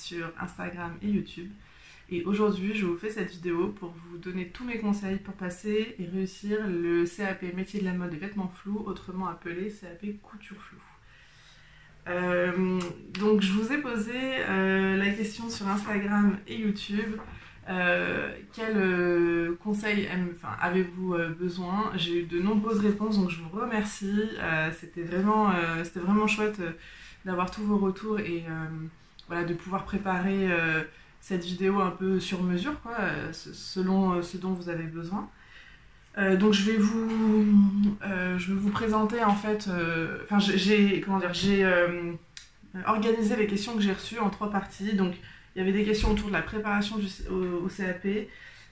sur Instagram et YouTube. Et aujourd'hui, je vous fais cette vidéo pour vous donner tous mes conseils pour passer et réussir le CAP métier de la mode et vêtements flous, autrement appelé CAP couture floue. Donc je vous ai posé la question sur Instagram et YouTube. Quels conseils avez-vous besoin? J'ai eu de nombreuses réponses, donc je vous remercie. C'était vraiment chouette d'avoir tous vos retours et voilà, de pouvoir préparer cette vidéo un peu sur mesure, quoi, selon ce dont vous avez besoin. Donc je vais vous présenter en fait, j'ai organisé les questions que j'ai reçues en 3 parties. Donc il y avait des questions autour de la préparation au CAP,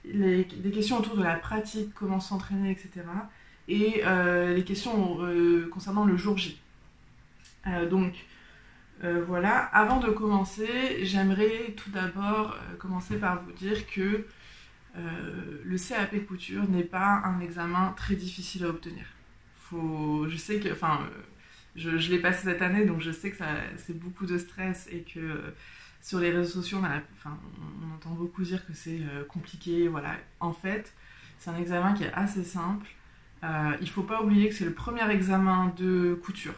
des questions autour de la pratique, comment s'entraîner, etc. Et les questions concernant le jour J. Voilà, avant de commencer, j'aimerais tout d'abord commencer par vous dire que le CAP couture n'est pas un examen très difficile à obtenir. Je sais que, je l'ai passé cette année, donc je sais que c'est beaucoup de stress et que sur les réseaux sociaux, on entend beaucoup dire que c'est compliqué. Voilà. En fait, c'est un examen qui est assez simple. Il ne faut pas oublier que c'est le premier examen de couture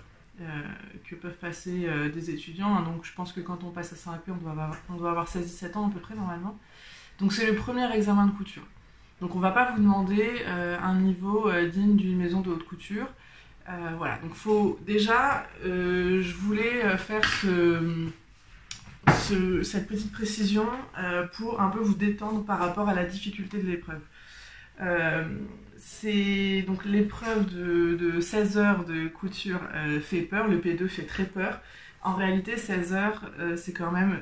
que peuvent passer des étudiants. Hein. Donc je pense que quand on passe à CAP, on doit avoir 16-17 ans à peu près normalement. Donc c'est le premier examen de couture. Donc on ne va pas vous demander un niveau digne d'une maison de haute couture. Voilà, donc je voulais faire cette petite précision pour un peu vous détendre par rapport à la difficulté de l'épreuve. Donc l'épreuve de 16 heures de couture fait peur, le P2 fait très peur. En réalité, 16 heures, c'est quand même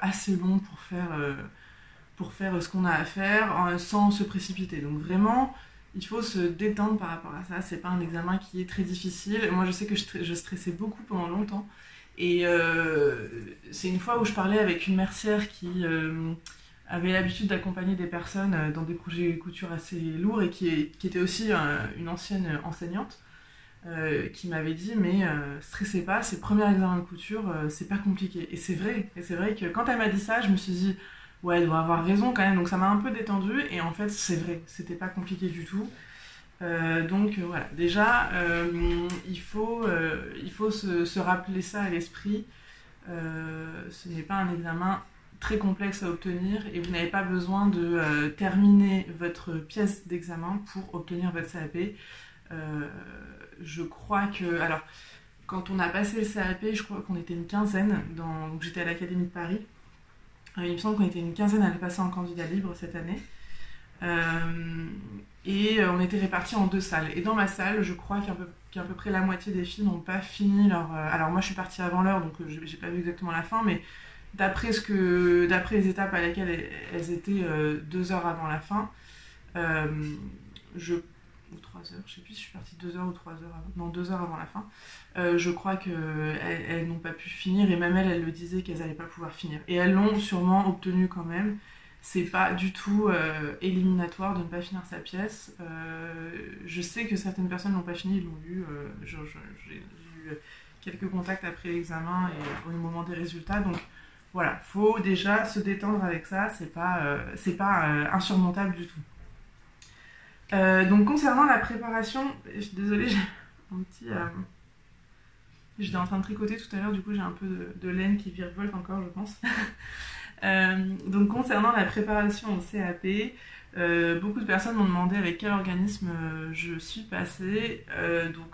assez long pour faire ce qu'on a à faire sans se précipiter. Donc vraiment, il faut se détendre par rapport à ça. C'est pas un examen qui est très difficile. Moi, je sais que je stressais beaucoup pendant longtemps. Et c'est une fois où je parlais avec une mercière qui avait l'habitude d'accompagner des personnes dans des projets couture assez lourds et qui était aussi une ancienne enseignante qui m'avait dit mais stressez pas, c'est le premier examen de couture, c'est pas compliqué. Et c'est vrai que quand elle m'a dit ça, je me suis dit ouais, elle doit avoir raison quand même, donc ça m'a un peu détendue et en fait c'est vrai, c'était pas compliqué du tout. Voilà, déjà il faut se rappeler ça à l'esprit. Ce n'est pas un examen très complexe à obtenir et vous n'avez pas besoin de terminer votre pièce d'examen pour obtenir votre CAP. Je crois que, alors, quand on a passé le CAP, je crois qu'on était une quinzaine, donc j'étais à l'Académie de Paris. Il me semble qu'on était une quinzaine à le passer en candidat libre cette année. Et on était répartis en 2 salles. Et dans ma salle, je crois qu'à peu près la moitié des filles n'ont pas fini leur... Alors moi je suis partie avant l'heure, donc j'ai pas vu exactement la fin, mais d'après les étapes à laquelle elles étaient 2 heures avant la fin, ou 3 heures, je sais plus si je suis partie 2 heures ou 3 heures avant, non 2 heures avant la fin, je crois qu'elles n'ont pas pu finir, et même elles le disaient qu'elles n'allaient pas pouvoir finir. Et elles l'ont sûrement obtenu quand même. C'est pas du tout éliminatoire de ne pas finir sa pièce. Je sais que certaines personnes n'ont pas fini, ils l'ont eu. J'ai eu quelques contacts après l'examen et au moment des résultats. Donc voilà, faut déjà se détendre avec ça. C'est pas insurmontable du tout. Donc concernant la préparation, je suis désolée, j'ai un petit... J'étais en train de tricoter tout à l'heure, du coup j'ai un peu de laine qui virevolte encore, je pense. Donc concernant la préparation au CAP, beaucoup de personnes m'ont demandé avec quel organisme je suis passée. Donc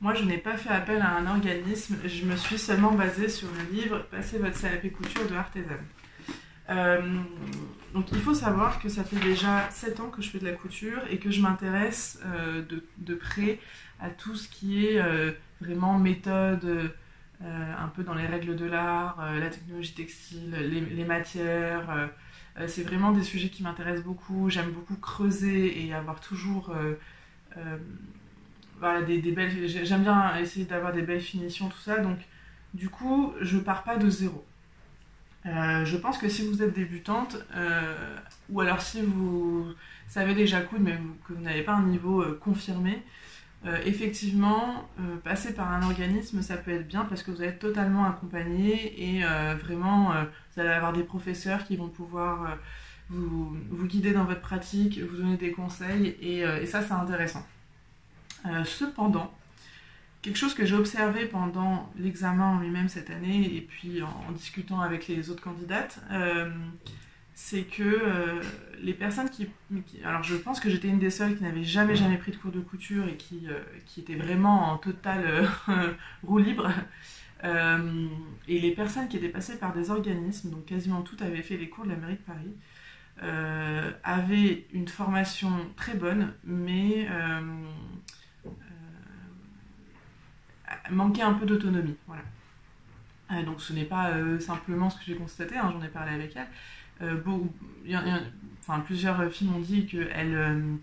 moi je n'ai pas fait appel à un organisme, je me suis seulement basée sur le livre « Passez votre CAP couture » de Artezane. Donc il faut savoir que ça fait déjà 7 ans que je fais de la couture et que je m'intéresse de près à tout ce qui est vraiment méthode, un peu dans les règles de l'art, la technologie textile, les matières. C'est vraiment des sujets qui m'intéressent beaucoup. J'aime beaucoup creuser et avoir toujours voilà, des belles... J'aime bien essayer d'avoir des belles finitions, tout ça. Donc du coup, je pars pas de zéro. Je pense que si vous êtes débutante, ou alors si vous savez déjà coudre mais que vous n'avez pas un niveau confirmé, Effectivement, passer par un organisme, ça peut être bien parce que vous allez être totalement accompagné et vraiment, vous allez avoir des professeurs qui vont pouvoir vous guider dans votre pratique, vous donner des conseils et ça, c'est intéressant. Cependant, quelque chose que j'ai observé pendant l'examen en lui-même cette année et puis en discutant avec les autres candidates, c'est que les personnes alors je pense que j'étais une des seules qui n'avait jamais pris de cours de couture et qui était vraiment en totale roue libre. Et les personnes qui étaient passées par des organismes, donc quasiment toutes avaient fait les cours de la mairie de Paris, avaient une formation très bonne, mais manquait un peu d'autonomie. Voilà. Donc ce n'est pas simplement ce que j'ai constaté, hein, j'en ai parlé avec elle. Plusieurs filles m'ont dit qu'elles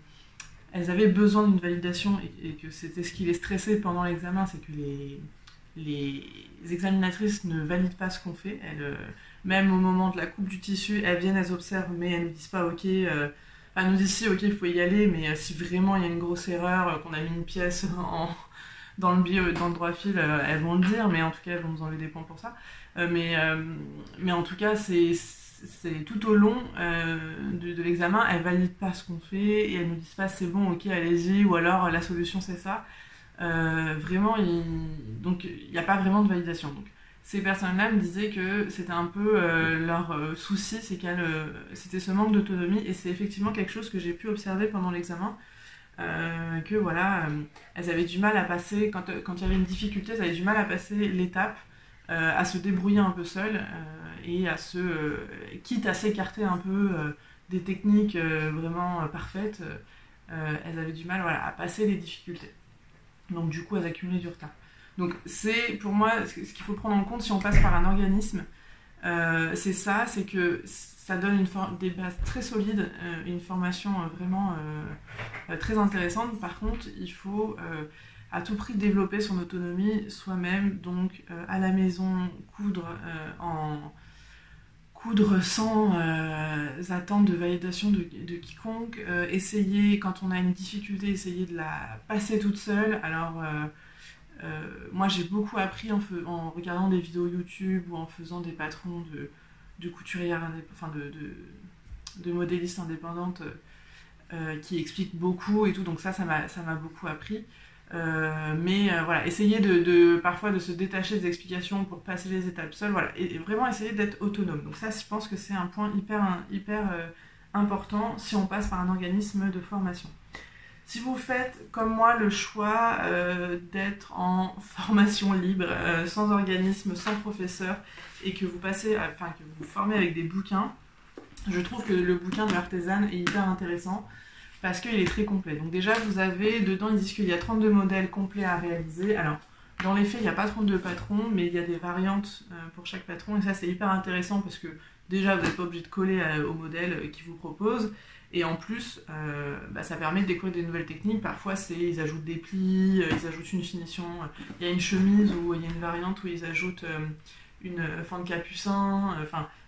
avaient besoin d'une validation et que c'était ce qui les stressait pendant l'examen, c'est que les examinatrices ne valident pas ce qu'on fait. Même au moment de la coupe du tissu, elles viennent, elles observent, mais elles ne nous disent pas ok. Elles nous disent si ok, il faut y aller, mais si vraiment il y a une grosse erreur, qu'on a mis une pièce dans le droit fil, elles vont le dire, mais en tout cas elles vont nous enlever des points pour ça. Mais en tout cas c'est tout au long de l'examen, elles valident pas ce qu'on fait et elles nous disent pas c'est bon, ok, allez-y, ou alors la solution c'est ça. Vraiment, donc il n'y a pas vraiment de validation. Donc, ces personnes-là me disaient que c'était un peu leur souci, c'est c'était ce manque d'autonomie et c'est effectivement quelque chose que j'ai pu observer pendant l'examen. Que voilà, elles avaient du mal à passer, quand il y avait une difficulté, elles avaient du mal à passer l'étape, à se débrouiller un peu seules et quitte à s'écarter un peu des techniques vraiment parfaites, elles avaient du mal à passer les difficultés. Donc du coup, elles accumulaient du retard. Donc c'est pour moi ce qu'il faut prendre en compte si on passe par un organisme, c'est que ça donne des bases très solides, une formation vraiment très intéressante. Par contre, il faut à tout prix développer son autonomie soi-même, donc à la maison, coudre sans attente de validation de quiconque, essayer, quand on a une difficulté, essayer de la passer toute seule. Alors, moi j'ai beaucoup appris en regardant des vidéos YouTube ou en faisant des patrons de couturières, de modélistes indépendantes qui expliquent beaucoup et tout, donc ça m'a beaucoup appris. Voilà, essayer parfois de se détacher des explications pour passer les étapes seules, voilà, et vraiment essayer d'être autonome. Donc ça, je pense que c'est un point hyper important si on passe par un organisme de formation. Si vous faites, comme moi, le choix d'être en formation libre, sans organisme, sans professeur, et que vous vous formez avec des bouquins, je trouve que le bouquin de l'artisane est hyper intéressant parce qu'il est très complet. Donc déjà, vous avez, dedans, ils disent qu'il y a 32 modèles complets à réaliser. Alors, dans les faits, il n'y a pas 32 patrons, mais il y a des variantes pour chaque patron, et ça, c'est hyper intéressant parce que déjà, vous n'êtes pas obligé de coller au modèle qu'ils vous proposent. Et en plus, ça permet de découvrir des nouvelles techniques. Parfois, ils ajoutent des plis, ils ajoutent une finition. Il y a une chemise où il y a une variante où ils ajoutent une fente capucin.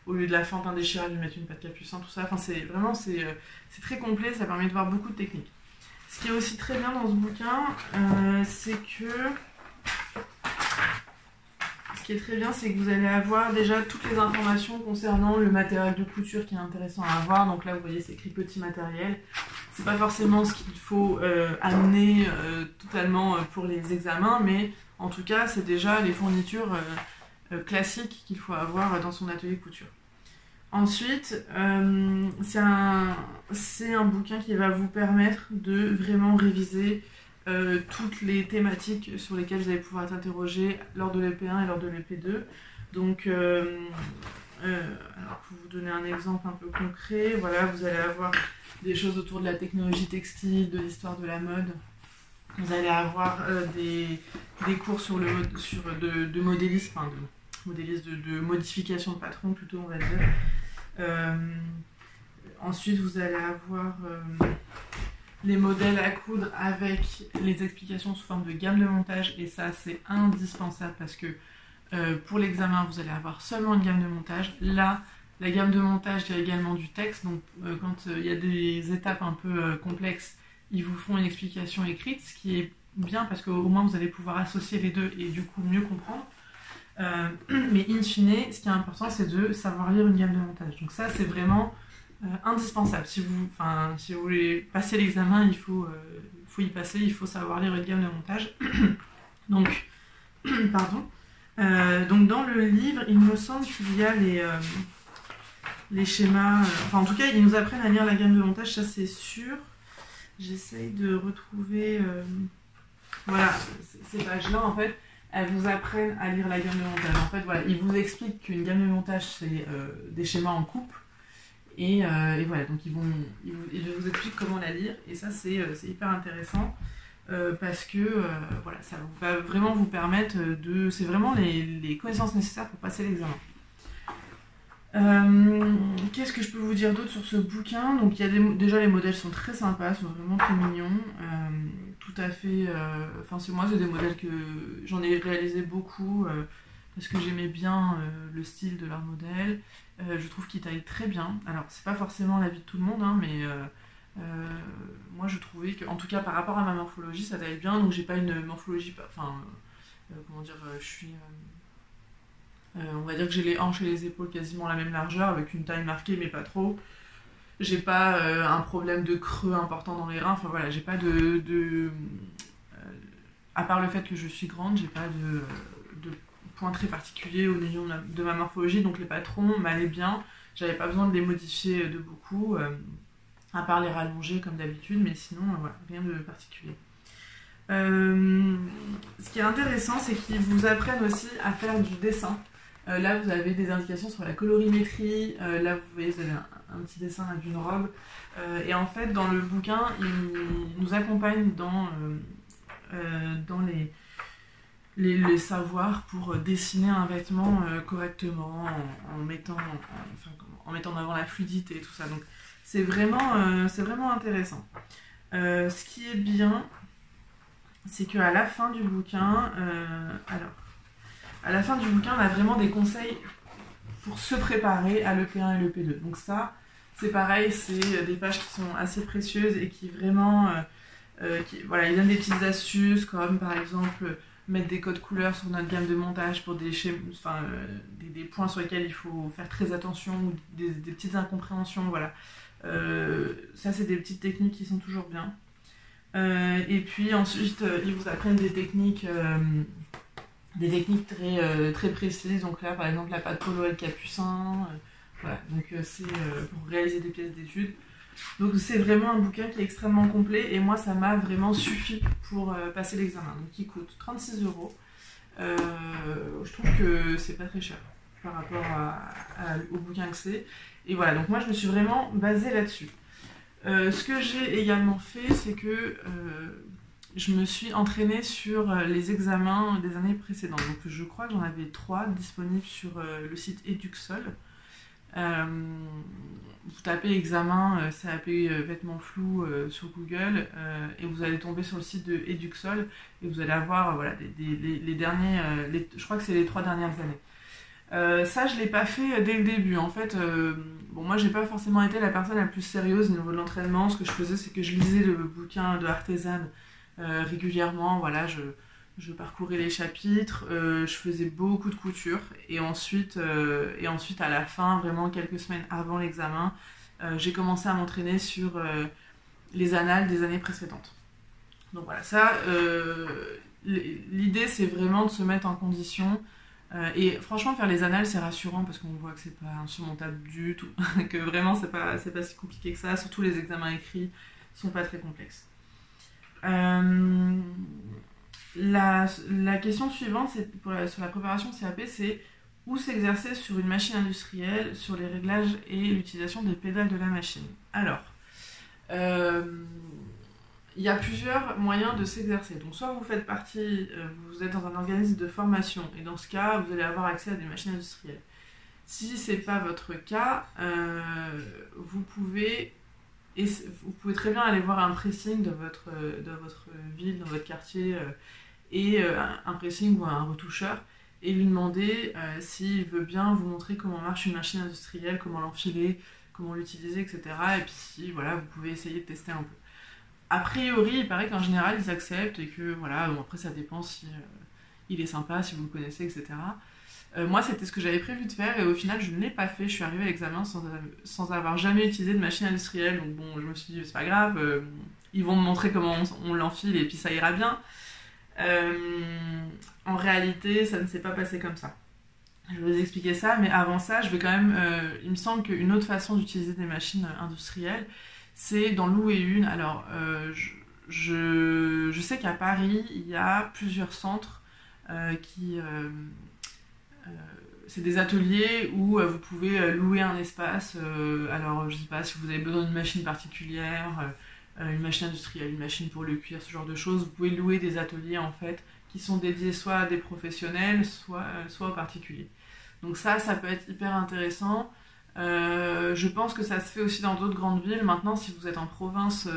Au lieu de la fente indéchirable, ils mettent une patte capucin, tout ça. C'est très complet, ça permet de voir beaucoup de techniques. Ce qui est aussi très bien dans ce bouquin, c'est que vous allez avoir déjà toutes les informations concernant le matériel de couture qui est intéressant à avoir. Donc là, vous voyez, c'est écrit petit matériel. C'est pas forcément ce qu'il faut amener totalement pour les examens, mais en tout cas, c'est déjà les fournitures classiques qu'il faut avoir dans son atelier couture. Ensuite, c'est un bouquin qui va vous permettre de vraiment réviser toutes les thématiques sur lesquelles vous allez pouvoir être interrogé lors de l'EP1 et lors de l'EP2. Donc, alors pour vous donner un exemple un peu concret, voilà, vous allez avoir des choses autour de la technologie textile, de l'histoire de la mode. Vous allez avoir des cours de modélisme, de modification de patron plutôt, on va dire. Ensuite, vous allez avoir les modèles à coudre avec les explications sous forme de gamme de montage, et ça c'est indispensable parce que pour l'examen vous allez avoir seulement une gamme de montage. Là, la gamme de montage, il y a également du texte, donc quand il y a des étapes un peu complexes, ils vous font une explication écrite, ce qui est bien parce qu'au moins vous allez pouvoir associer les deux et du coup mieux comprendre. Mais in fine, ce qui est important, c'est de savoir lire une gamme de montage. Donc ça, c'est vraiment indispensable. Si vous voulez passer l'examen, il faut y passer, il faut savoir lire une gamme de montage. Donc, pardon. Donc dans le livre, il me semble qu'il y a les schémas... enfin, en tout cas, ils nous apprennent à lire la gamme de montage, ça c'est sûr. J'essaye de retrouver... voilà, ces pages-là, en fait, elles vous apprennent à lire la gamme de montage. En fait, voilà, ils vous expliquent qu'une gamme de montage, c'est des schémas en coupe. Et voilà, donc ils vous expliquent comment la lire. Et ça, c'est hyper intéressant. Parce que voilà, ça va vraiment vous permettre de... C'est vraiment les connaissances nécessaires pour passer l'examen. Qu'est-ce que je peux vous dire d'autre sur ce bouquin? Donc il y a déjà les modèles sont très sympas, sont vraiment très mignons. Tout à fait... Enfin c'est des modèles que j'en ai réalisé beaucoup parce que j'aimais bien le style de leur modèle. Je trouve qu'ils taillent très bien. Alors c'est pas forcément l'avis de tout le monde, hein, mais... moi je trouvais que, en tout cas par rapport à ma morphologie, ça taille bien, donc j'ai pas une morphologie, comment dire, je suis, on va dire que j'ai les hanches et les épaules quasiment la même largeur, avec une taille marquée mais pas trop. J'ai pas un problème de creux important dans les reins, enfin voilà, j'ai pas à part le fait que je suis grande, j'ai pas de point très particulier au niveau de ma morphologie, donc les patrons m'allaient bien, j'avais pas besoin de les modifier de beaucoup. À part les rallonger comme d'habitude, mais sinon, voilà, rien de particulier. Ce qui est intéressant, c'est qu'ils vous apprennent aussi à faire du dessin. Là, vous avez des indications sur la colorimétrie. Là, vous voyez, vous avez un petit dessin d'une robe. Et en fait, dans le bouquin, ils nous accompagnent dans les savoirs pour dessiner un vêtement correctement, en mettant en avant la fluidité et tout ça. Donc, c'est vraiment intéressant. Ce qui est bien, c'est qu'à la fin du bouquin, on a vraiment des conseils pour se préparer à l'EP1 et l'EP2. Donc ça, c'est pareil, c'est des pages qui sont assez précieuses et qui vraiment, voilà, ils donnent des petites astuces, comme par exemple mettre des codes couleurs sur notre gamme de montage pour des points sur lesquels il faut faire très attention, ou des petites incompréhensions, voilà. Ça c'est des petites techniques qui sont toujours bien. Et puis ensuite ils vous apprennent des techniques très, très précises. Donc là par exemple la pâte polo et le capucin, voilà. Donc c'est pour réaliser des pièces d'études. Donc c'est vraiment un bouquin qui est extrêmement complet et moi ça m'a vraiment suffi pour passer l'examen. Donc il coûte 36€. Je trouve que c'est pas très cher par rapport au bouquin que c'est. Et voilà, donc moi je me suis vraiment basée là-dessus. Ce que j'ai également fait, c'est que je me suis entraînée sur les examens des années précédentes. Donc je crois que j'en avais 3 disponibles sur le site Eduxol. Vous tapez examen CAP vêtements flous sur Google et vous allez tomber sur le site de Eduxol et vous allez avoir voilà, les derniers, je crois que c'est les 3 dernières années. Ça je l'ai pas fait dès le début en fait. Moi j'ai pas forcément été la personne la plus sérieuse au niveau de l'entraînement. Ce que je faisais c'est que je lisais le bouquin de Artesane régulièrement, voilà, je parcourais les chapitres, je faisais beaucoup de couture et ensuite à la fin, vraiment quelques semaines avant l'examen, j'ai commencé à m'entraîner sur les annales des années précédentes. Donc voilà, ça, l'idée c'est vraiment de se mettre en condition et franchement faire les annales c'est rassurant parce qu'on voit que c'est pas insurmontable du tout, que vraiment c'est pas si compliqué que ça, surtout les examens écrits sont pas très complexes. La question suivante sur la préparation CAP, c'est où s'exercer sur une machine industrielle, sur les réglages et l'utilisation des pédales de la machine. Alors, il y a plusieurs moyens de s'exercer. Donc soit vous faites partie, vous êtes dans un organisme de formation, et dans ce cas, vous allez avoir accès à des machines industrielles. Si ce n'est pas votre cas, vous pouvez très bien aller voir un pressing dans votre ville, dans votre quartier, et un pressing ou un retoucheur, et lui demander s'il veut bien vous montrer comment marche une machine industrielle, comment l'enfiler, comment l'utiliser, etc. Et puis si voilà, vous pouvez essayer de tester un peu. a priori, il paraît qu'en général, ils acceptent et que, voilà, bon, après ça dépend si il est sympa, si vous le connaissez, etc. Moi, c'était ce que j'avais prévu de faire et au final, je ne l'ai pas fait. Je suis arrivée à l'examen sans avoir jamais utilisé de machine industrielle. Donc bon, je me suis dit, c'est pas grave, ils vont me montrer comment on l'enfile et puis ça ira bien. En réalité, ça ne s'est pas passé comme ça. Je vais vous expliquer ça, mais avant ça, je vais quand même. Il me semble qu'une autre façon d'utiliser des machines industrielles, c'est d'en louer une. Alors, je sais qu'à Paris, il y a plusieurs centres qui. C'est des ateliers où vous pouvez louer un espace. Alors, je sais pas si vous avez besoin d'une machine particulière, une machine industrielle, une machine pour le cuir, ce genre de choses. Vous pouvez louer des ateliers en fait qui sont dédiés soit à des professionnels, soit aux particuliers. Donc ça peut être hyper intéressant. Je pense que ça se fait aussi dans d'autres grandes villes. Maintenant, si vous êtes en province,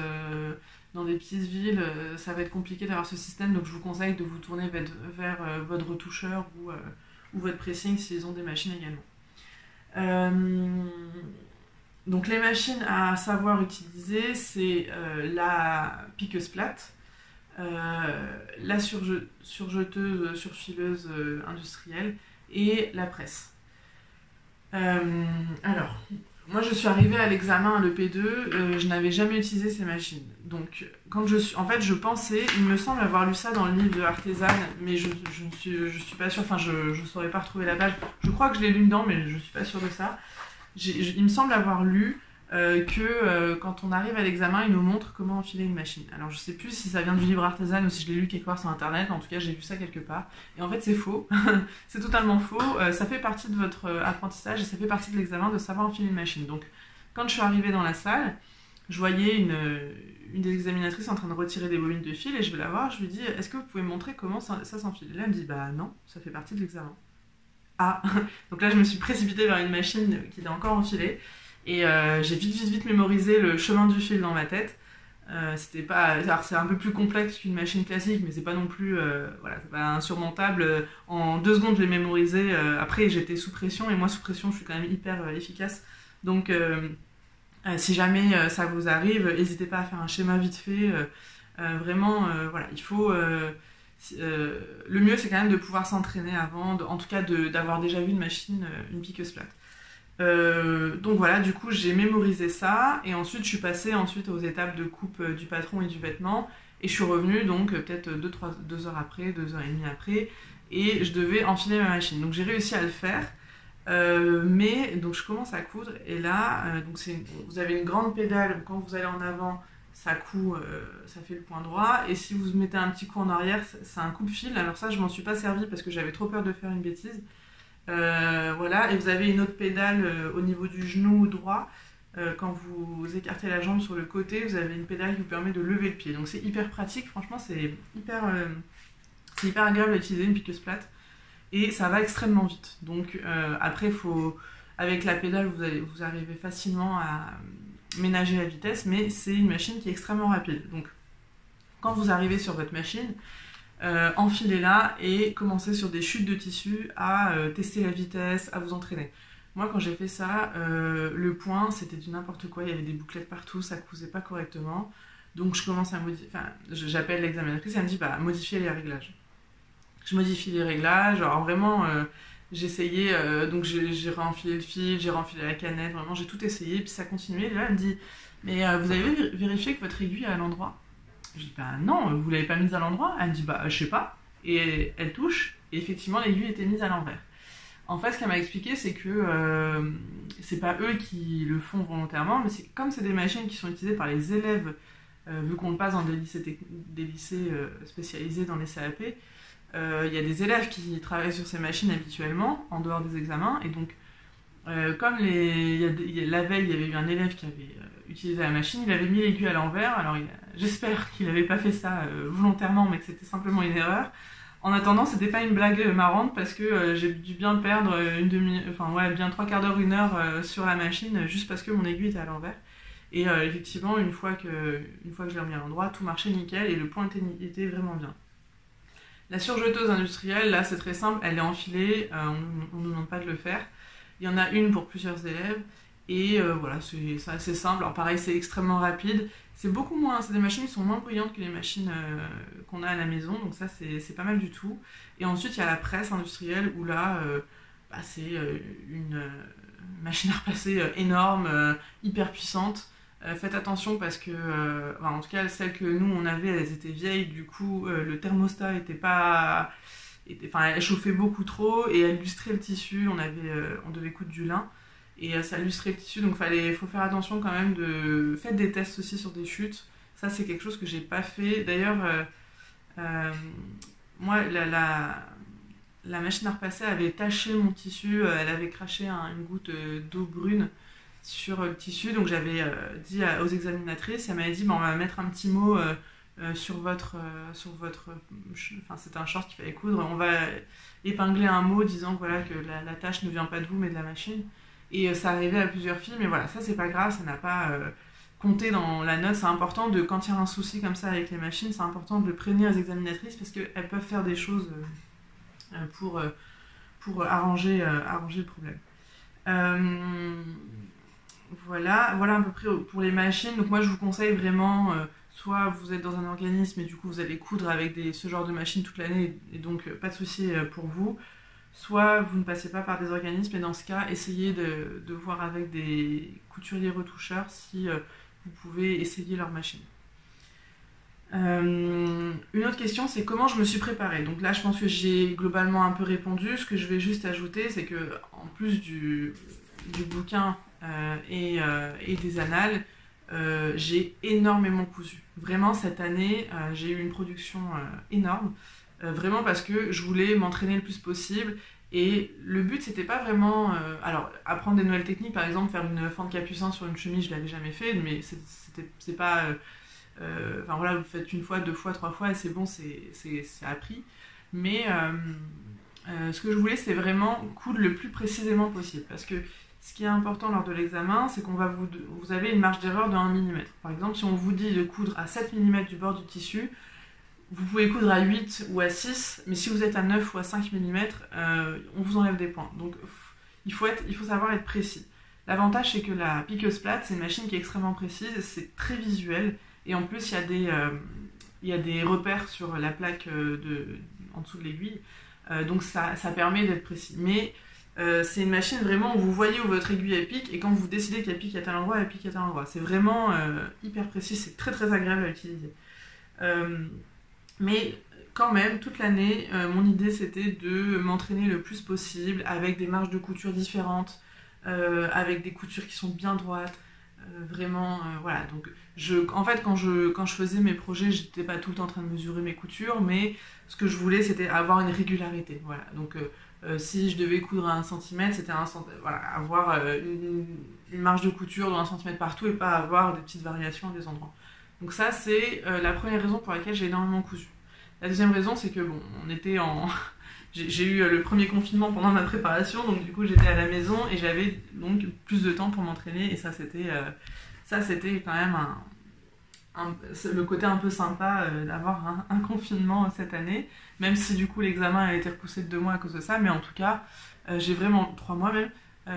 dans des petites villes, ça va être compliqué d'avoir ce système. Donc je vous conseille de vous tourner vers votre retoucheur ou votre pressing s'ils ont des machines également. Donc les machines à savoir utiliser, c'est la piqueuse plate, la surjeteuse, surfileuse industrielle et la presse. Alors, moi je suis arrivée à l'examen, le P2, je n'avais jamais utilisé ces machines. Donc, en fait, je pensais, il me semble avoir lu ça dans le livre de Artesane, mais je suis pas sûre, enfin, je saurais pas retrouver la page. Je crois que je l'ai lu dedans, mais je suis pas sûre de ça. Il me semble avoir lu que quand on arrive à l'examen, il nous montre comment enfiler une machine. Alors je sais plus si ça vient du livre Artesane ou si je l'ai lu quelque part sur internet, en tout cas j'ai vu ça quelque part. Et en fait c'est faux, c'est totalement faux. Ça fait partie de votre apprentissage et ça fait partie de l'examen de savoir enfiler une machine. Donc quand je suis arrivée dans la salle, je voyais une des examinatrices en train de retirer des bobines de fil et je vais la voir, je lui dis est-ce que vous pouvez me montrer comment ça s'enfile? Et là elle me dit bah non, ça fait partie de l'examen. Ah, donc là je me suis précipitée vers une machine qui était encore enfilée. Et j'ai vite mémorisé le chemin du fil dans ma tête. C'était pas, alors c'est un peu plus complexe qu'une machine classique, mais c'est pas non plus, voilà, c'est pas insurmontable. En 2 secondes, je l'ai mémorisé. Après, j'étais sous pression et moi sous pression, je suis quand même hyper efficace. Donc, si jamais ça vous arrive, n'hésitez pas à faire un schéma vite fait. Vraiment, voilà, il faut. Le mieux, c'est quand même de pouvoir s'entraîner avant, en tout cas d'avoir déjà vu une machine, une piqueuse plate. Donc voilà, du coup j'ai mémorisé ça et ensuite je suis passée aux étapes de coupe du patron et du vêtement et je suis revenue donc peut-être 2 heures après, 2 heures et demie après et je devais enfiler ma machine. Donc j'ai réussi à le faire, mais donc je commence à coudre et là donc vous avez une grande pédale, quand vous allez en avant ça coud, ça fait le point droit et si vous mettez un petit coup en arrière c'est un coupe-fil. Alors ça je m'en suis pas servi parce que j'avais trop peur de faire une bêtise. Voilà, et vous avez une autre pédale au niveau du genou droit. Quand vous écartez la jambe sur le côté, vous avez une pédale qui vous permet de lever le pied. Donc c'est hyper pratique, franchement c'est hyper agréable à utiliser une piqueuse plate. Et ça va extrêmement vite. Donc après, avec la pédale, vous arrivez facilement à ménager la vitesse, mais c'est une machine qui est extrêmement rapide. Donc quand vous arrivez sur votre machine, enfilez-la et commencez sur des chutes de tissu à tester la vitesse, à vous entraîner. Moi quand j'ai fait ça, le point c'était du n'importe quoi, il y avait des bouclettes partout, ça cousait pas correctement. Donc je commence à modifier, enfin j'appelle l'examinatrice, elle me dit bah modifiez les réglages. Je modifie les réglages, alors vraiment j'essayais, donc j'ai réenfilé le fil, j'ai réenfilé la canette, vraiment j'ai tout essayé, puis ça continuait, et là elle me dit mais vous avez vérifié que votre aiguille est à l'endroit? Je dis bah non, vous l'avez pas mise à l'endroit? Elle me dit bah je sais pas. Et elle touche, et effectivement l'aiguille était mise à l'envers. En fait, ce qu'elle m'a expliqué, c'est que c'est pas eux qui le font volontairement, mais comme c'est des machines qui sont utilisées par les élèves, vu qu'on le passe dans des lycées spécialisés dans les CAP, il y a des élèves qui travaillent sur ces machines habituellement, en dehors des examens, et donc comme la veille, il y avait eu un élève qui avait utilisé la machine, il avait mis l'aiguille à l'envers, alors j'espère qu'il n'avait pas fait ça volontairement, mais que c'était simplement une erreur. En attendant, c'était pas une blague marrante parce que j'ai dû bien perdre bien 3/4 d'heure, 1 heure sur la machine juste parce que mon aiguille était à l'envers. Et effectivement, une fois que je l'ai remis à l'endroit, tout marchait nickel et le point était vraiment bien. La surjeteuse industrielle, là c'est très simple, elle est enfilée, on ne nous demande pas de le faire. Il y en a une pour plusieurs élèves Et voilà, c'est assez simple. Alors pareil, c'est extrêmement rapide. C'est beaucoup moins, c'est des machines qui sont moins bruyantes que les machines qu'on a à la maison, donc ça c'est pas mal du tout. Et ensuite il y a la presse industrielle où là c'est une machine à repasser énorme, hyper puissante. Faites attention parce que, en tout cas celles que nous on avait, elles étaient vieilles, du coup le thermostat était pas, elle chauffait beaucoup trop et elle lustrait le tissu. On devait coudre du lin. Et ça lustrait le tissu, donc faut faire attention quand même faites des tests aussi sur des chutes. Ça c'est quelque chose que j'ai pas fait. D'ailleurs, moi la machine à repasser avait taché mon tissu, elle avait craché une goutte d'eau brune sur le tissu, donc j'avais dit aux examinatrices, elle m'avait dit on va mettre un petit mot sur votre enfin c'était un short qu'il fallait coudre, on va épingler un mot disant voilà que la tâche ne vient pas de vous mais de la machine. Et ça arrivait à plusieurs filles, mais voilà, ça c'est pas grave, ça n'a pas compté dans la note. C'est important quand il y a un souci comme ça avec les machines, c'est important de le prévenir aux examinatrices parce qu'elles peuvent faire des choses pour arranger le problème. Voilà à peu près pour les machines. Donc moi je vous conseille vraiment, soit vous êtes dans un organisme et du coup vous allez coudre avec ce genre de machine toute l'année et donc pas de souci pour vous. Soit vous ne passez pas par des organismes, et dans ce cas, essayez de voir avec des couturiers retoucheurs si vous pouvez essayer leur machine. Une autre question, c'est comment je me suis préparée. Donc là, je pense que j'ai globalement un peu répondu. Ce que je vais juste ajouter, c'est que en plus du bouquin et des annales, j'ai énormément cousu. Vraiment, cette année, j'ai eu une production énorme. Vraiment parce que je voulais m'entraîner le plus possible et le but c'était pas vraiment alors apprendre des nouvelles techniques, par exemple faire une fente capucin sur une chemise, je l'avais jamais fait, mais c'est pas enfin voilà, vous faites une fois, deux fois, trois fois et c'est bon, c'est appris, mais ce que je voulais c'est vraiment coudre le plus précisément possible parce que ce qui est important lors de l'examen, c'est qu'on va vous avez une marge d'erreur de 1 mm. Par exemple, si on vous dit de coudre à 7 mm du bord du tissu, vous pouvez coudre à 8 ou à 6, mais si vous êtes à 9 ou à 5 mm, on vous enlève des points. Donc il faut savoir être précis. L'avantage, c'est que la piqueuse plate, c'est une machine qui est extrêmement précise, c'est très visuel, et en plus, il y a des repères sur la plaque en dessous de l'aiguille, donc ça permet d'être précis. Mais c'est une machine vraiment où vous voyez où votre aiguille elle pique, et quand vous décidez qu'elle pique à tel endroit, elle pique à tel endroit. C'est vraiment hyper précis, c'est très très agréable à utiliser. Mais quand même, toute l'année, mon idée c'était de m'entraîner le plus possible avec des marges de couture différentes, avec des coutures qui sont bien droites, vraiment, voilà. Donc, en fait, quand je faisais mes projets, j'étais pas tout le temps en train de mesurer mes coutures, mais ce que je voulais c'était avoir une régularité, voilà. Donc, si je devais coudre à 1 cm, c'était voilà, avoir une marge de couture de 1 cm partout et pas avoir des petites variations à des endroits. Donc ça, c'est la première raison pour laquelle j'ai énormément cousu. La deuxième raison, c'est que, bon, on était j'ai eu le premier confinement pendant ma préparation, donc du coup, j'étais à la maison et j'avais donc plus de temps pour m'entraîner, et ça, c'était quand même le côté un peu sympa d'avoir un confinement cette année, même si du coup, l'examen a été repoussé de 2 mois à cause de ça, mais en tout cas, j'ai vraiment, 3 mois même,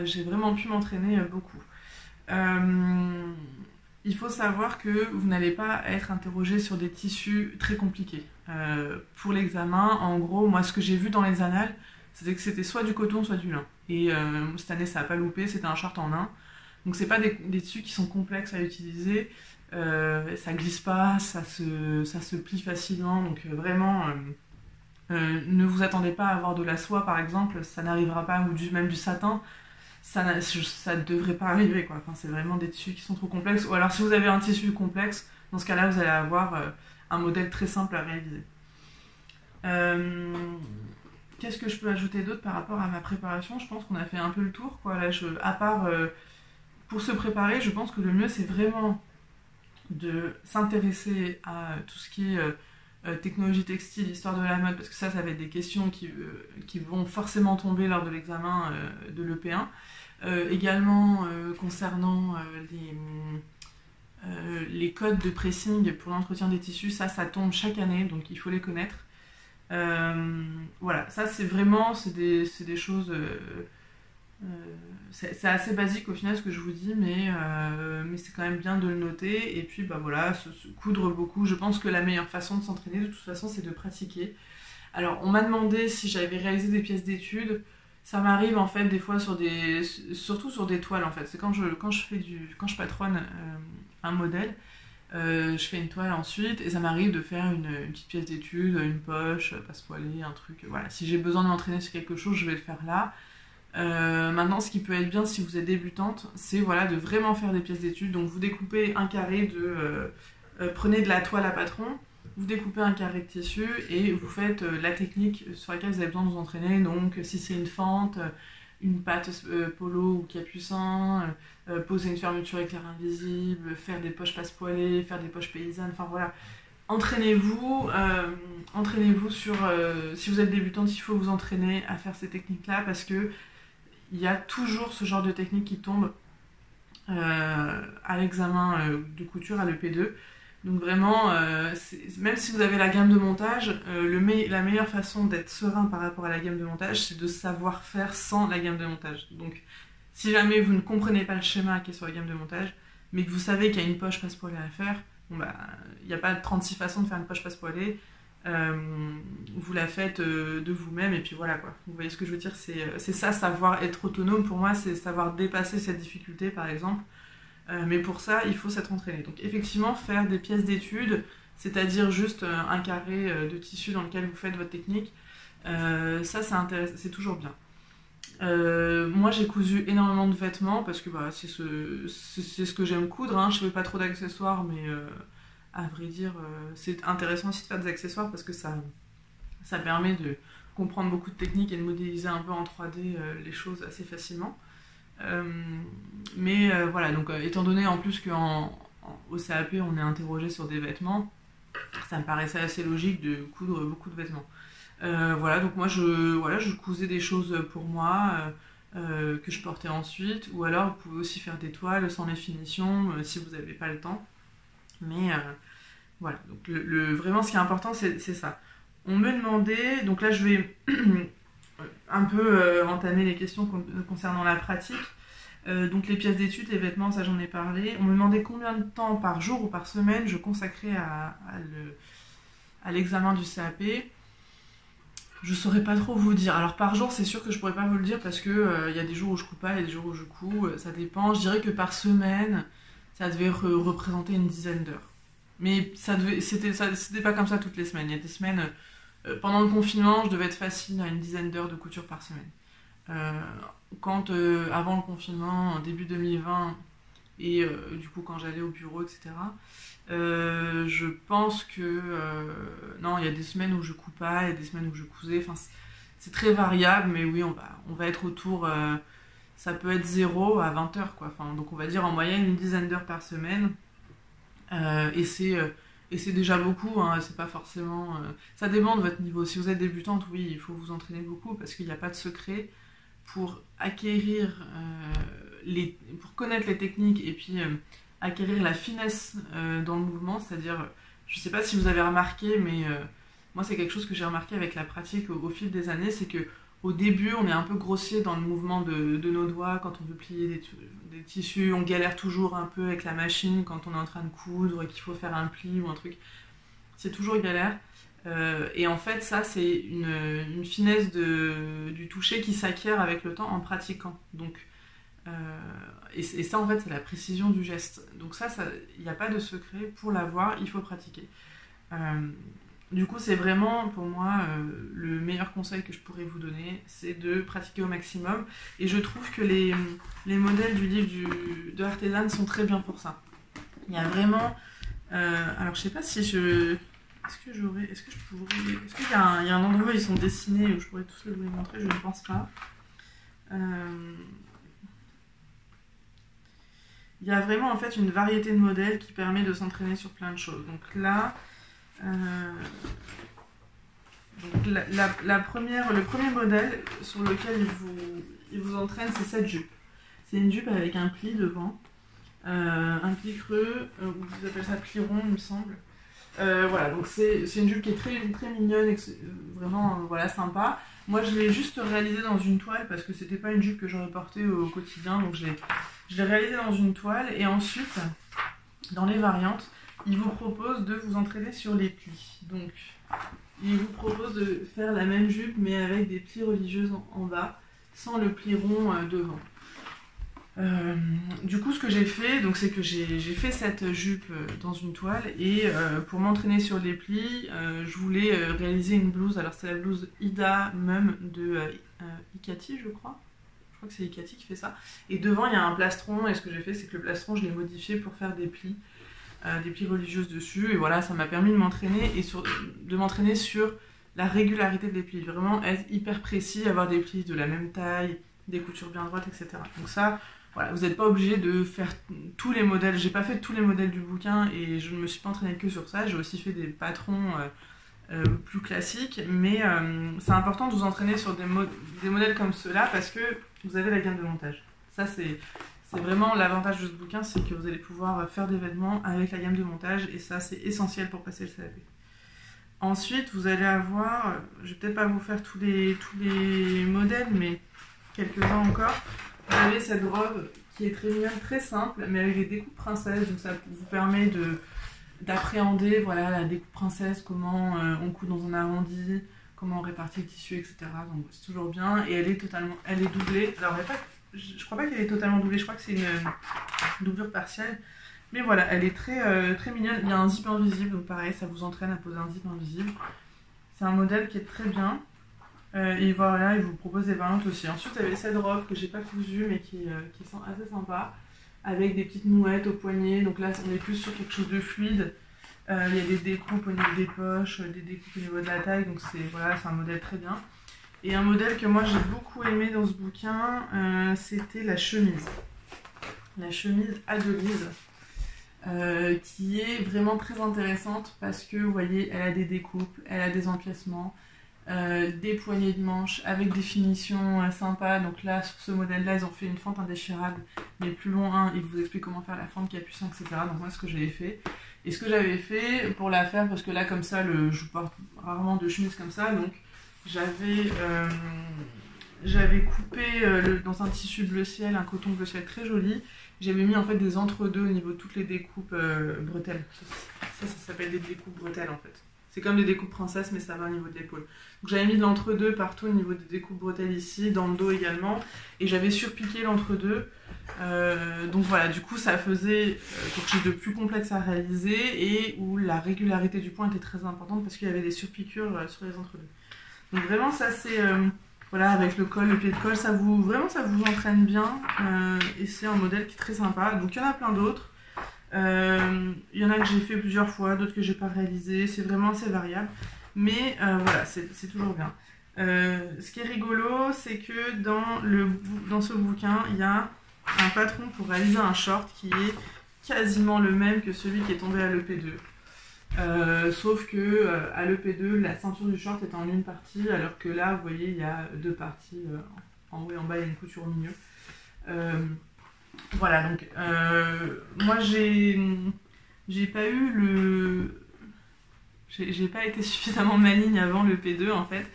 j'ai vraiment pu m'entraîner beaucoup. Il faut savoir que vous n'allez pas être interrogé sur des tissus très compliqués. Pour l'examen, en gros, moi ce que j'ai vu dans les annales, c'était que c'était soit du coton, soit du lin. Et cette année, ça n'a pas loupé, c'était un short en lin. Donc c'est pas des tissus qui sont complexes à utiliser, ça glisse pas, ça se plie facilement, donc vraiment, ne vous attendez pas à avoir de la soie par exemple, ça n'arrivera pas, ou même du satin. Ça ne devrait pas arriver, quoi. Enfin, c'est vraiment des tissus qui sont trop complexes. Ou alors si vous avez un tissu complexe, dans ce cas-là, vous allez avoir un modèle très simple à réaliser. Qu'est-ce que je peux ajouter d'autre par rapport à ma préparation? Je pense qu'on a fait un peu le tour, quoi. Là, à part pour se préparer, je pense que le mieux, c'est vraiment de s'intéresser à tout ce qui est technologie textile, histoire de la mode, parce que ça va être des questions qui vont forcément tomber lors de l'examen de l'EP1. Également concernant les codes de pressing pour l'entretien des tissus, ça tombe chaque année, donc il faut les connaître. Voilà, ça c'est des choses C'est assez basique au final ce que je vous dis, mais c'est quand même bien de le noter. Et puis bah voilà, se coudre beaucoup. Je pense que la meilleure façon de s'entraîner de toute façon c'est de pratiquer. Alors on m'a demandé si j'avais réalisé des pièces d'études. Ça m'arrive en fait des fois surtout sur des toiles en fait. C'est quand je patronne un modèle, je fais une toile ensuite et ça m'arrive de faire une petite pièce d'étude, une poche, passepoilée, un truc. Voilà, si j'ai besoin de m'entraîner sur quelque chose, je vais le faire là. Maintenant, ce qui peut être bien si vous êtes débutante, c'est voilà, de vraiment faire des pièces d'études. Donc vous découpez un carré prenez de la toile à patron, vous découpez un carré de tissu et vous faites la technique sur laquelle vous avez besoin de vous entraîner. Donc si c'est une fente, une patte polo ou capucin, poser une fermeture éclair invisible, faire des poches passepoilées, faire des poches paysannes, enfin voilà. Entraînez-vous, si vous êtes débutante, il faut vous entraîner à faire ces techniques-là parce que il y a toujours ce genre de technique qui tombe à l'examen de couture, à l'EP2. Donc vraiment, même si vous avez la gamme de montage, la meilleure façon d'être serein par rapport à la gamme de montage, c'est de savoir faire sans la gamme de montage. Donc si jamais vous ne comprenez pas le schéma qui est sur la gamme de montage, mais que vous savez qu'il y a une poche passepoilée à faire, bon bah, il n'y a pas 36 façons de faire une poche passepoilée. Vous la faites de vous-même et puis voilà quoi. Vous voyez ce que je veux dire, c'est ça, savoir être autonome. Pour moi, c'est savoir dépasser cette difficulté par exemple. Mais pour ça, il faut s'être entraîné. Donc effectivement, faire des pièces d'études, c'est-à-dire juste un carré de tissu dans lequel vous faites votre technique, ça c'est toujours bien. Moi j'ai cousu énormément de vêtements parce que bah, c'est ce que j'aime coudre, hein. Je fais pas trop d'accessoires, mais à vrai dire, c'est intéressant aussi de faire des accessoires parce que ça permet de comprendre beaucoup de techniques et de modéliser un peu en 3D les choses assez facilement. Voilà, donc étant donné en plus qu'au CAP on est interrogé sur des vêtements, ça me paraissait assez logique de coudre beaucoup de vêtements. Voilà, donc moi je cousais des choses pour moi que je portais ensuite, ou alors vous pouvez aussi faire des toiles sans les finitions si vous n'avez pas le temps. Mais voilà, donc vraiment ce qui est important c'est ça. On me demandait, donc là je vais un peu entamer les questions concernant la pratique. Donc les pièces d'études, les vêtements, ça j'en ai parlé. On me demandait combien de temps par jour ou par semaine je consacrais à l'examen du CAP. Je saurais pas trop vous dire. Alors par jour, c'est sûr que je pourrais pas vous le dire parce que y a des jours où je couds pas, il y a des jours où je couds, ça dépend. Je dirais que par semaine, ça devait représenter une dizaine d'heures. Mais c'était pas comme ça toutes les semaines. Il y a des semaines, pendant le confinement, je devais être facile à une dizaine d'heures de couture par semaine. Avant le confinement, en début 2020, et du coup quand j'allais au bureau, etc., je pense que non, il y a des semaines où je couds pas, il y a des semaines où je cousais, enfin c'est très variable, mais oui, on va être autour, ça peut être 0 à 20 heures quoi, enfin, donc on va dire en moyenne une dizaine d'heures par semaine, et c'est déjà beaucoup, hein, c'est pas forcément, ça dépend de votre niveau. Si vous êtes débutante, oui, il faut vous entraîner beaucoup parce qu'il n'y a pas de secret pour acquérir pour connaître les techniques et puis acquérir la finesse dans le mouvement, c'est-à-dire, je sais pas si vous avez remarqué, mais moi c'est quelque chose que j'ai remarqué avec la pratique au fil des années, c'est que au début on est un peu grossier dans le mouvement de nos doigts quand on veut plier des tissus, on galère toujours un peu avec la machine quand on est en train de coudre et qu'il faut faire un pli ou un truc, c'est toujours galère. Et en fait, ça, c'est une finesse du toucher qui s'acquiert avec le temps en pratiquant. Donc, et ça, en fait, c'est la précision du geste. Donc ça, il n'y a pas de secret. Pour l'avoir, il faut pratiquer. Du coup, c'est vraiment, pour moi, le meilleur conseil que je pourrais vous donner, c'est de pratiquer au maximum. Et je trouve que les modèles du livre de Artisan sont très bien pour ça. Il y a vraiment... alors, je sais pas si je... Est-ce qu'il y a un endroit où ils sont dessinés où je pourrais tous les vous les montrer? Je ne pense pas. Il y a vraiment en fait une variété de modèles qui permet de s'entraîner sur plein de choses. Donc là, le premier modèle sur lequel il vous entraîne, c'est cette jupe. C'est une jupe avec un pli devant, un pli creux, vous appelez ça pli rond, il me semble. Voilà, donc c'est une jupe qui est très, très mignonne, et vraiment voilà, sympa. Moi, je l'ai juste réalisée dans une toile parce que c'était pas une jupe que j'aurais portée au quotidien, donc je l'ai réalisée dans une toile. Et ensuite, dans les variantes, il vous propose de vous entraîner sur les plis. Donc, il vous propose de faire la même jupe mais avec des plis religieuses en bas, sans le pli rond devant. Du coup, ce que j'ai fait, donc, c'est que j'ai fait cette jupe dans une toile et pour m'entraîner sur les plis, je voulais réaliser une blouse. Alors, c'est la blouse Ida Mum de Ikati, je crois. Je crois que c'est Ikati qui fait ça. Et devant, il y a un plastron et ce que j'ai fait, c'est que le plastron, je l'ai modifié pour faire des plis religieuses dessus. Et voilà, ça m'a permis de m'entraîner sur la régularité des plis. Vraiment être hyper précis, avoir des plis de la même taille, des coutures bien droites, etc. Donc ça, voilà, vous n'êtes pas obligé de faire tous les modèles. J'ai pas fait tous les modèles du bouquin et je ne me suis pas entraînée que sur ça. J'ai aussi fait des patrons plus classiques, mais c'est important de vous entraîner sur des modèles comme ceux-là parce que vous avez la gamme de montage. Ça, c'est vraiment l'avantage de ce bouquin, c'est que vous allez pouvoir faire des vêtements avec la gamme de montage et ça, c'est essentiel pour passer le CAP. Ensuite, vous allez avoir, je vais peut-être pas vous faire tous les modèles, mais quelques-uns encore. Vous avez cette robe qui est très mignonne, très simple, mais avec des découpes princesses, donc ça vous permet d'appréhender voilà, la découpe princesse, comment on coud dans un arrondi, comment on répartit le tissu, etc. Donc c'est toujours bien, et elle est doublée. Alors je crois pas qu'elle est totalement doublée, je crois que c'est une doublure partielle. Mais voilà, elle est très, très mignonne. Il y a un zip invisible, donc pareil, ça vous entraîne à poser un zip invisible. C'est un modèle qui est très bien. Et voilà, il vous propose des variantes aussi. Ensuite, il y avait cette robe que j'ai pas cousue, mais qui est assez sympa, avec des petites nouettes au poignet. Donc là, on est plus sur quelque chose de fluide. Il y a des découpes au niveau des poches, des découpes au niveau de la taille. Donc voilà, c'est un modèle très bien. Et un modèle que moi j'ai beaucoup aimé dans ce bouquin, c'était la chemise. La chemise Adelise. Qui est vraiment très intéressante parce que vous voyez, elle a des découpes, elle a des empiècements, des poignées de manches avec des finitions sympas. Donc là, sur ce modèle-là, ils ont fait une fente indéchirable, mais plus loin, ils vous expliquent comment faire la fente capucin, etc. Donc moi, ce que j'avais fait. Et ce que j'avais fait pour la faire, parce que là, comme ça, je porte rarement de chemise comme ça, donc j'avais coupé dans un tissu bleu ciel, un coton bleu ciel très joli. J'avais mis en fait des entre-deux au niveau de toutes les découpes bretelles. Ça s'appelle des découpes bretelles en fait. C'est comme des découpes princesses, mais ça va au niveau de l'épaule. Donc j'avais mis de l'entre-deux partout au niveau des découpes bretelles ici, dans le dos également. Et j'avais surpiqué l'entre-deux. Donc voilà, du coup ça faisait quelque chose de plus complexe à réaliser et où la régularité du point était très importante parce qu'il y avait des surpiqûres sur les entre-deux. Donc vraiment ça c'est... Voilà, avec le col, le pied de colle, ça vous entraîne bien et c'est un modèle qui est très sympa. Donc il y en a plein d'autres. Il y en a que j'ai fait plusieurs fois, d'autres que j'ai pas réalisé. C'est vraiment assez variable. Mais voilà, c'est toujours bien. Ce qui est rigolo, c'est que dans ce bouquin, il y a un patron pour réaliser un short qui est quasiment le même que celui qui est tombé à l'EP2. Sauf que à l'EP2, la ceinture du short est en une partie, alors que là, vous voyez, il y a deux parties. En haut et en bas, il y a une couture au milieu. Voilà, donc moi, j'ai pas eu j'ai pas été suffisamment maligne avant l'EP2, en fait.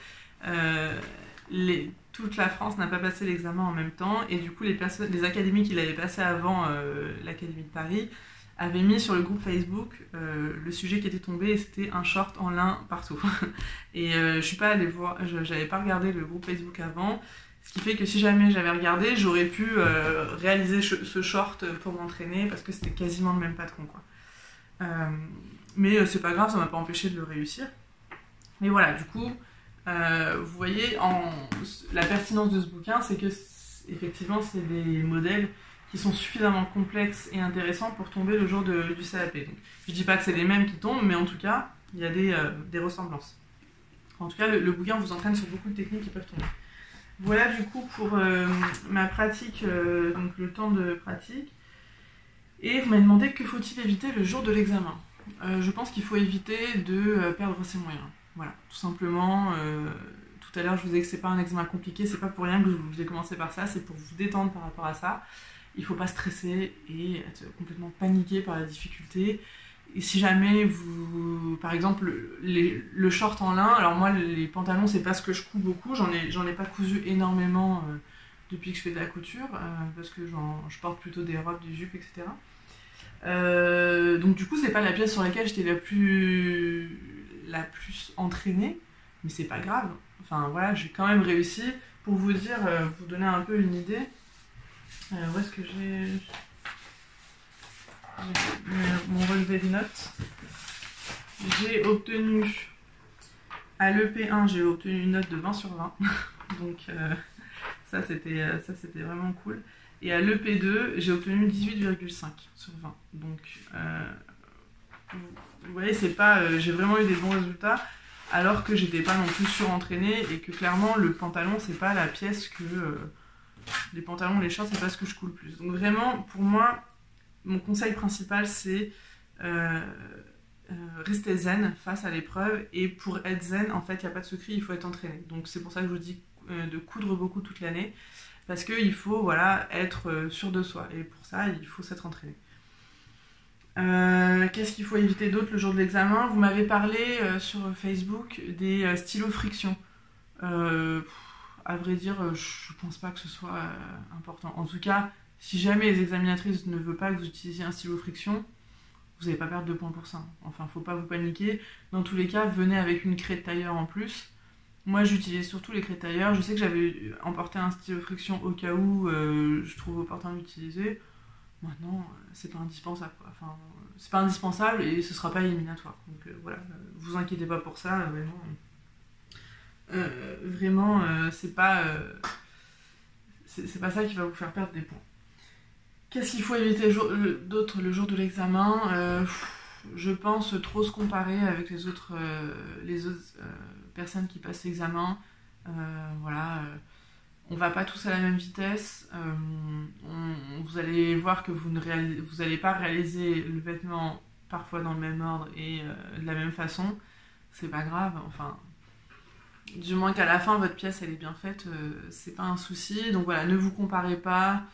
Toute la France n'a pas passé l'examen en même temps, et du coup, les académies qui l'avaient passé avant l'Académie de Paris avait mis sur le groupe Facebook le sujet qui était tombé et c'était un short en lin partout. Et je suis pas allée voir, j'avais pas regardé le groupe Facebook avant, ce qui fait que si jamais j'avais regardé, j'aurais pu réaliser ce short pour m'entraîner parce que c'était quasiment le même patron, quoi. Mais c'est pas grave, ça m'a pas empêché de le réussir. Mais voilà, du coup, vous voyez, la pertinence de ce bouquin, c'est que effectivement, c'est des modèles qui sont suffisamment complexes et intéressants pour tomber le jour du CAP. Donc, je dis pas que c'est les mêmes qui tombent, mais en tout cas, il y a des ressemblances. En tout cas, le bouquin vous entraîne sur beaucoup de techniques qui peuvent tomber. Voilà du coup pour ma pratique, donc le temps de pratique. Et vous m'avez demandé que faut-il éviter le jour de l'examen. Je pense qu'il faut éviter de perdre ses moyens. Voilà, tout simplement. Tout à l'heure, je vous ai dit que c'est pas un examen compliqué, c'est pas pour rien que j'ai commencé par ça, c'est pour vous détendre par rapport à ça. Il ne faut pas stresser et être complètement paniqué par la difficulté. Et si jamais vous, par exemple, le short en lin, alors moi les pantalons c'est pas ce que je couds beaucoup, j'en ai pas cousu énormément depuis que je fais de la couture, parce que je porte plutôt des robes, des jupes, etc. Donc du coup c'est pas la pièce sur laquelle j'étais la plus entraînée, mais c'est pas grave. Enfin voilà, j'ai quand même réussi. Pour vous dire, vous donner un peu une idée, où est-ce que j'ai mon relevé de notes. J'ai obtenu, à l'EP1, j'ai obtenu une note de 20 sur 20. Donc ça c'était vraiment cool. Et à l'EP2, j'ai obtenu 18,5 sur 20. Donc vous voyez, c'est pas, j'ai vraiment eu des bons résultats, alors que j'étais pas non plus surentraînée et que clairement le pantalon c'est pas la pièce que les pantalons, les shorts c'est pas ce que je coule le plus. Donc vraiment pour moi mon conseil principal c'est rester zen face à l'épreuve, et pour être zen en fait il n'y a pas de secret, il faut être entraîné. Donc c'est pour ça que je vous dis de coudre beaucoup toute l'année, parce qu'il faut voilà, être sûr de soi, et pour ça il faut s'être entraîné. Qu'est-ce qu'il faut éviter d'autre le jour de l'examen? Vous m'avez parlé sur Facebook des stylos friction. À vrai dire, je pense pas que ce soit important. En tout cas, si jamais les examinatrices ne veulent pas que vous utilisiez un stylo friction, vous n'allez pas perdre 2 points pour ça. Enfin, faut pas vous paniquer. Dans tous les cas, venez avec une craie de tailleur en plus. Moi, j'utilise surtout les craies de tailleur. Je sais que j'avais emporté un stylo friction au cas où je trouve opportun d'utiliser. Maintenant, c'est pas indispensable, quoi. Enfin, c'est pas indispensable et ce sera pas éliminatoire. Donc voilà, vous inquiétez pas pour ça, vraiment, c'est pas ça qui va vous faire perdre des points. Qu'est-ce qu'il faut éviter d'autre le jour de l'examen? Je pense trop se comparer avec les autres personnes qui passent l'examen. Voilà. On va pas tous à la même vitesse. Vous allez voir que vous n'allez pas réaliser le vêtement parfois dans le même ordre et de la même façon. C'est pas grave. Enfin, du moins qu'à la fin votre pièce elle est bien faite, c'est pas un souci. Donc voilà, ne vous comparez pas.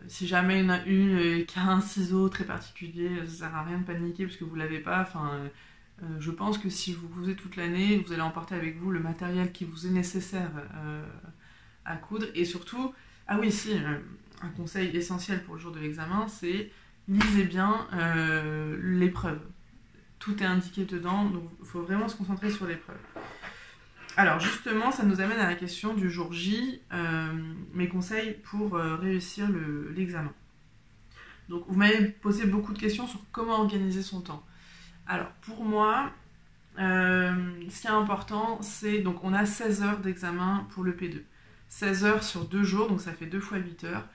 Si jamais il y en a une qui a un ciseau très particulier, ça sert à rien de paniquer parce que vous l'avez pas. Enfin, je pense que si vous cousez toute l'année, vous allez emporter avec vous le matériel qui vous est nécessaire à coudre. Et surtout, ah oui, si, un conseil essentiel pour le jour de l'examen, c'est lisez bien l'épreuve. Tout est indiqué dedans, donc il faut vraiment se concentrer sur l'épreuve. Alors justement, ça nous amène à la question du jour J, mes conseils pour réussir l'examen. Donc vous m'avez posé beaucoup de questions sur comment organiser son temps. Alors pour moi, ce qui est important, c'est, donc on a 16 heures d'examen pour le P2. 16 heures sur 2 jours, donc ça fait 2 fois 8 heures.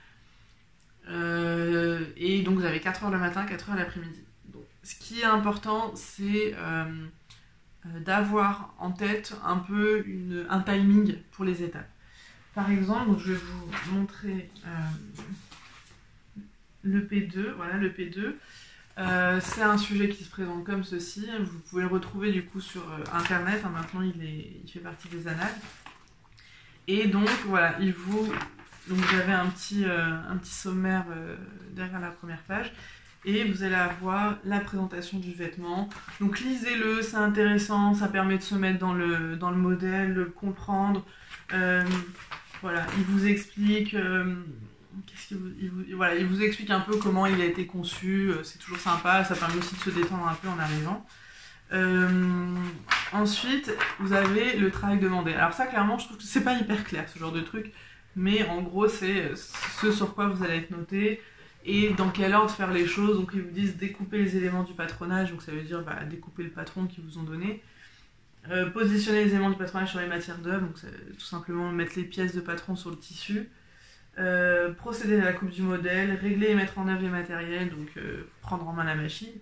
Et donc vous avez 4 heures le matin, 4 heures l'après-midi. Donc, ce qui est important, c'est d'avoir en tête un peu un timing pour les étapes. Par exemple, donc je vais vous montrer le P2. Voilà, le P2. C'est un sujet qui se présente comme ceci. Vous pouvez le retrouver du coup sur internet. Maintenant, il fait partie des annales. Et donc, voilà, donc vous avez un petit sommaire derrière la première page. Et vous allez avoir la présentation du vêtement. Donc lisez-le, c'est intéressant, ça permet de se mettre dans le modèle, de le comprendre. Voilà, il vous explique il vous explique un peu comment il a été conçu. C'est toujours sympa, ça permet aussi de se détendre un peu en arrivant. Ensuite, vous avez le travail demandé. Alors ça, clairement, je trouve que c'est pas hyper clair, ce genre de truc. Mais en gros, c'est ce sur quoi vous allez être noté. Et dans quel ordre faire les choses. Donc ils vous disent découper les éléments du patronage, donc ça veut dire découper le patron qu'ils vous ont donné, positionner les éléments du patronage sur les matières d'œuvre, donc c'est tout simplement mettre les pièces de patron sur le tissu, procéder à la coupe du modèle, régler et mettre en œuvre les matériels, donc prendre en main la machine,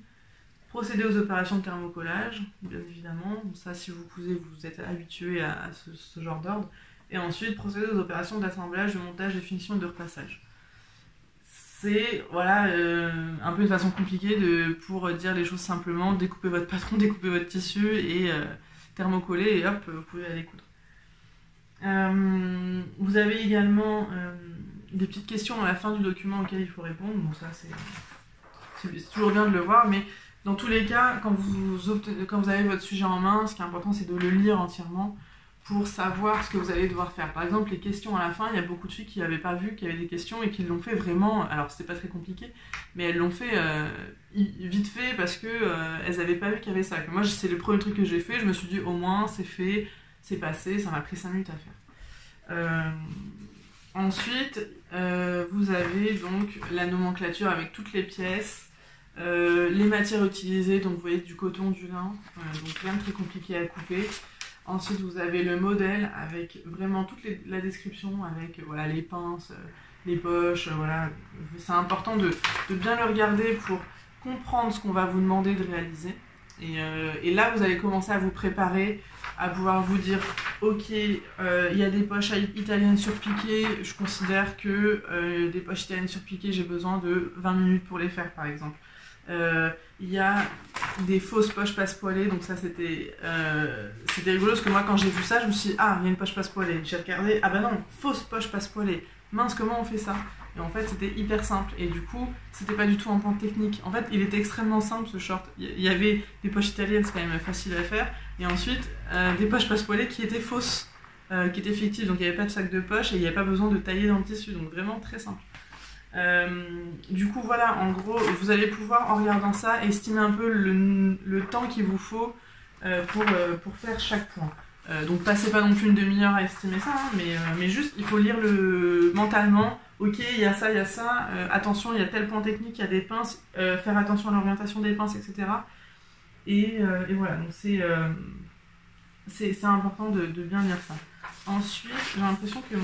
procéder aux opérations de thermocollage, bien évidemment, donc ça si vous cousez vous êtes habitué à ce genre d'ordre, et ensuite procéder aux opérations d'assemblage, de montage, de finition et de repassage. C'est voilà, un peu une façon compliquée pour dire les choses simplement, découper votre patron, découper votre tissu et thermocoller et hop, vous pouvez aller coudre. Vous avez également des petites questions à la fin du document auxquelles il faut répondre, donc ça c'est c'est toujours bien de le voir, mais dans tous les cas, quand vous avez votre sujet en main, ce qui est important, c'est de le lire entièrement pour savoir ce que vous allez devoir faire. Par exemple, les questions à la fin, il y a beaucoup de filles qui n'avaient pas vu qu'il y avait des questions et qui l'ont fait vraiment, alors c'était pas très compliqué, mais elles l'ont fait vite fait parce que elles n'avaient pas vu qu'il y avait ça. Que moi, c'est le premier truc que j'ai fait, je me suis dit au moins c'est fait, c'est passé, ça m'a pris 5 minutes à faire. Ensuite, vous avez donc la nomenclature avec toutes les pièces, les matières utilisées, donc vous voyez du coton, du lin, donc rien de très compliqué à couper. Ensuite, vous avez le modèle avec vraiment toute la description, avec voilà, les pinces, les poches, voilà. C'est important de bien le regarder pour comprendre ce qu'on va vous demander de réaliser. Et là, vous allez commencer à vous préparer, à pouvoir vous dire ok, il y a des poches italiennes surpiquées, je considère que des poches italiennes surpiquées, j'ai besoin de 20 minutes pour les faire, par exemple. Il y a des fausses poches passepoilées, donc ça c'était rigolo parce que moi quand j'ai vu ça je me suis dit ah il y a une poche passepoilée, j'ai regardé ah bah non, fausse poche passepoilée, mince comment on fait ça, et en fait c'était hyper simple et du coup c'était pas du tout un point technique, en fait il était extrêmement simple ce short, il y avait des poches italiennes, c'est quand même facile à faire, et ensuite des poches passepoilées qui étaient fausses, qui étaient fictives, donc il n'y avait pas de sac de poche et il n'y avait pas besoin de tailler dans le tissu, donc vraiment très simple. Du coup voilà, en gros vous allez pouvoir en regardant ça estimer un peu le temps qu'il vous faut pour faire chaque point, donc passez pas non plus une demi-heure à estimer ça, hein, mais juste il faut lire mentalement, ok il y a ça, attention il y a tel point technique, il y a des pinces, faire attention à l'orientation des pinces, etc. Et voilà, donc c'est important de bien lire ça. Ensuite j'ai l'impression que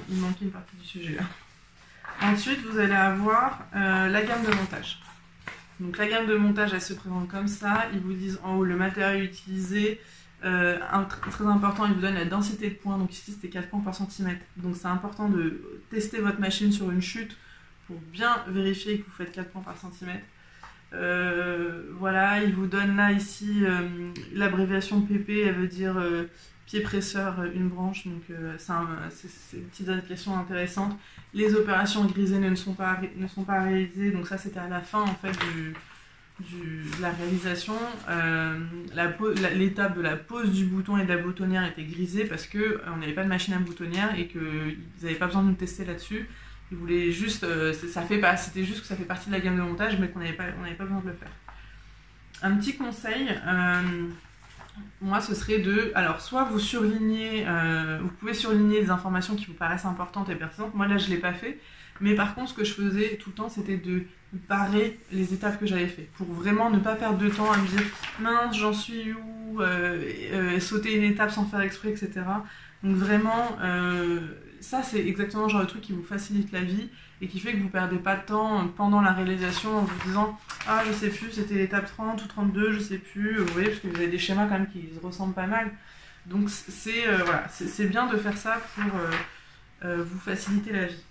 il manquait une partie du sujet là. Ensuite, vous allez avoir la gamme de montage. Donc la gamme de montage, elle se présente comme ça. Ils vous disent en haut le matériau utilisé. Très important, ils vous donnent la densité de points. Donc ici, c'était 4 points par centimètre. Donc c'est important de tester votre machine sur une chute pour bien vérifier que vous faites 4 points par centimètre. Voilà, ils vous donnent là, ici, l'abréviation PP, elle veut dire pied presseur, une branche. Donc c'est une petite indication intéressante. Les opérations grisées ne sont pas réalisées, donc ça c'était à la fin en fait de la réalisation. L'étape de la pose du bouton et de la boutonnière était grisée parce qu'on n'avait pas de machine à boutonnière et qu'ils n'avaient pas besoin de nous tester là-dessus. Ils voulaient juste, c'était juste que ça fait partie de la gamme de montage, mais qu'on n'avait pas besoin de le faire. Un petit conseil, moi ce serait alors soit vous surlignez, vous pouvez surligner des informations qui vous paraissent importantes et pertinentes, moi là je ne l'ai pas fait, mais par contre ce que je faisais tout le temps c'était de barrer les étapes que j'avais fait, pour vraiment ne pas perdre de temps à me dire mince j'en suis où, sauter une étape sans faire exprès, etc. Donc vraiment, ça c'est exactement le genre de truc qui vous facilite la vie et qui fait que vous ne perdez pas de temps pendant la réalisation en vous disant ah je sais plus c'était l'étape 30 ou 32, je sais plus, vous voyez, parce que vous avez des schémas quand même qui se ressemblent pas mal, donc voilà, c'est bien de faire ça pour vous faciliter la vie.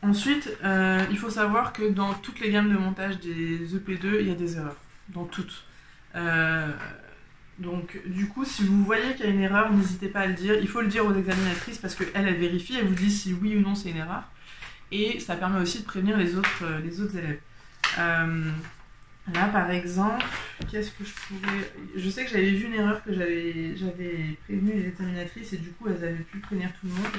Ensuite, il faut savoir que dans toutes les gammes de montage des EP2 il y a des erreurs, dans toutes. Donc du coup, si vous voyez qu'il y a une erreur, n'hésitez pas à le dire. Il faut le dire aux examinatrices parce qu'elles vérifient, elles vous disent si oui ou non c'est une erreur. Et ça permet aussi de prévenir les autres élèves. Là par exemple, qu'est-ce que je pourrais... Je sais que j'avais vu une erreur que j'avais prévenu les examinatrices et du coup elles avaient pu prévenir tout le monde.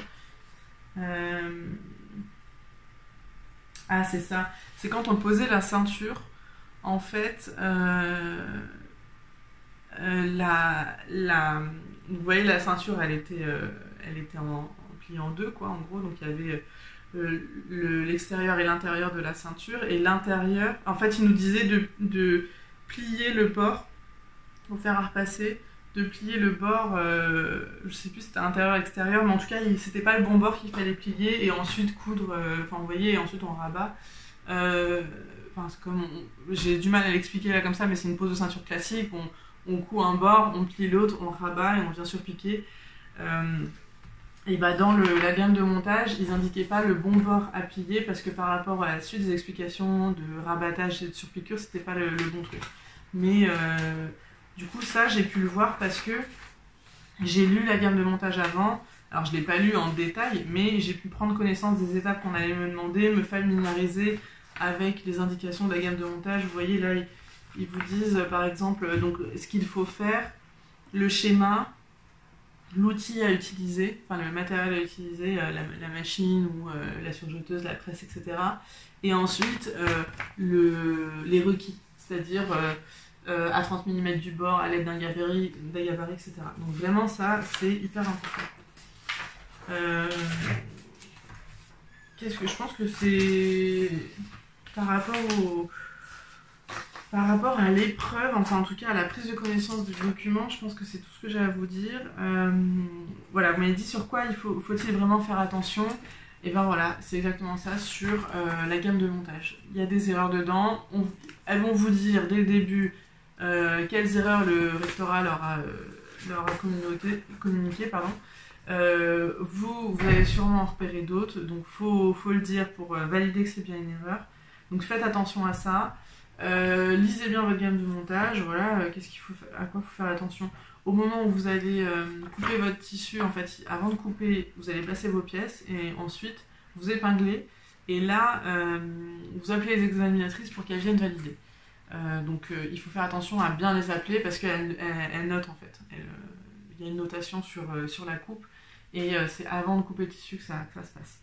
Ah c'est ça, c'est quand on posait la ceinture, en fait... vous voyez la ceinture elle était en pliée en deux quoi, en gros, donc il y avait l'extérieur et l'intérieur de la ceinture, et l'intérieur en fait il nous disait de plier le bord pour faire repasser, de plier le bord, je sais plus si c'était intérieur extérieur, mais en tout cas c'était pas le bon bord qu'il fallait plier et ensuite coudre, enfin vous voyez, et ensuite on rabat. J'ai du mal à l'expliquer là comme ça, mais c'est une pose de ceinture classique, on coud un bord, on plie l'autre, on rabat et on vient surpiquer. Et bah dans la gamme de montage, ils indiquaient pas le bon bord à plier parce que par rapport à la suite des explications de rabattage et de surpiqûre, c'était pas le bon truc. Mais du coup ça j'ai pu le voir parce que j'ai lu la gamme de montage avant. Alors je ne l'ai pas lu en détail, mais j'ai pu prendre connaissance des étapes qu'on allait me demander, me familiariser avec les indications de la gamme de montage. Vous voyez là, ils vous disent par exemple donc, ce qu'il faut faire, le schéma, l'outil à utiliser, enfin le matériel à utiliser, la machine ou la surjeteuse, la presse, etc. Et ensuite les requis, c'est-à-dire à 30 mm du bord, à l'aide d'un gabarit, etc. Donc vraiment ça, c'est hyper important. Qu'est-ce que je pense que c'est par rapport à l'épreuve, enfin en tout cas à la prise de connaissance du document, je pense que c'est tout ce que j'ai à vous dire. Voilà, vous m'avez dit sur quoi faut-il vraiment faire attention. Et ben voilà, c'est exactement ça sur la gamme de montage. Il y a des erreurs dedans, elles vont vous dire dès le début quelles erreurs le rectorat leur a communiqué. Vous allez sûrement en repérer d'autres, donc faut le dire pour valider que c'est bien une erreur. Donc faites attention à ça. Lisez bien votre gamme de montage, voilà, à quoi il faut faire attention. Au moment où vous allez couper votre tissu, en fait, avant de couper, vous allez placer vos pièces et ensuite vous épinglez. Et là, vous appelez les examinatrices pour qu'elles viennent valider. Donc il faut faire attention à bien les appeler parce qu'elles notent en fait. Il y a une notation sur la coupe et c'est avant de couper le tissu que ça se passe.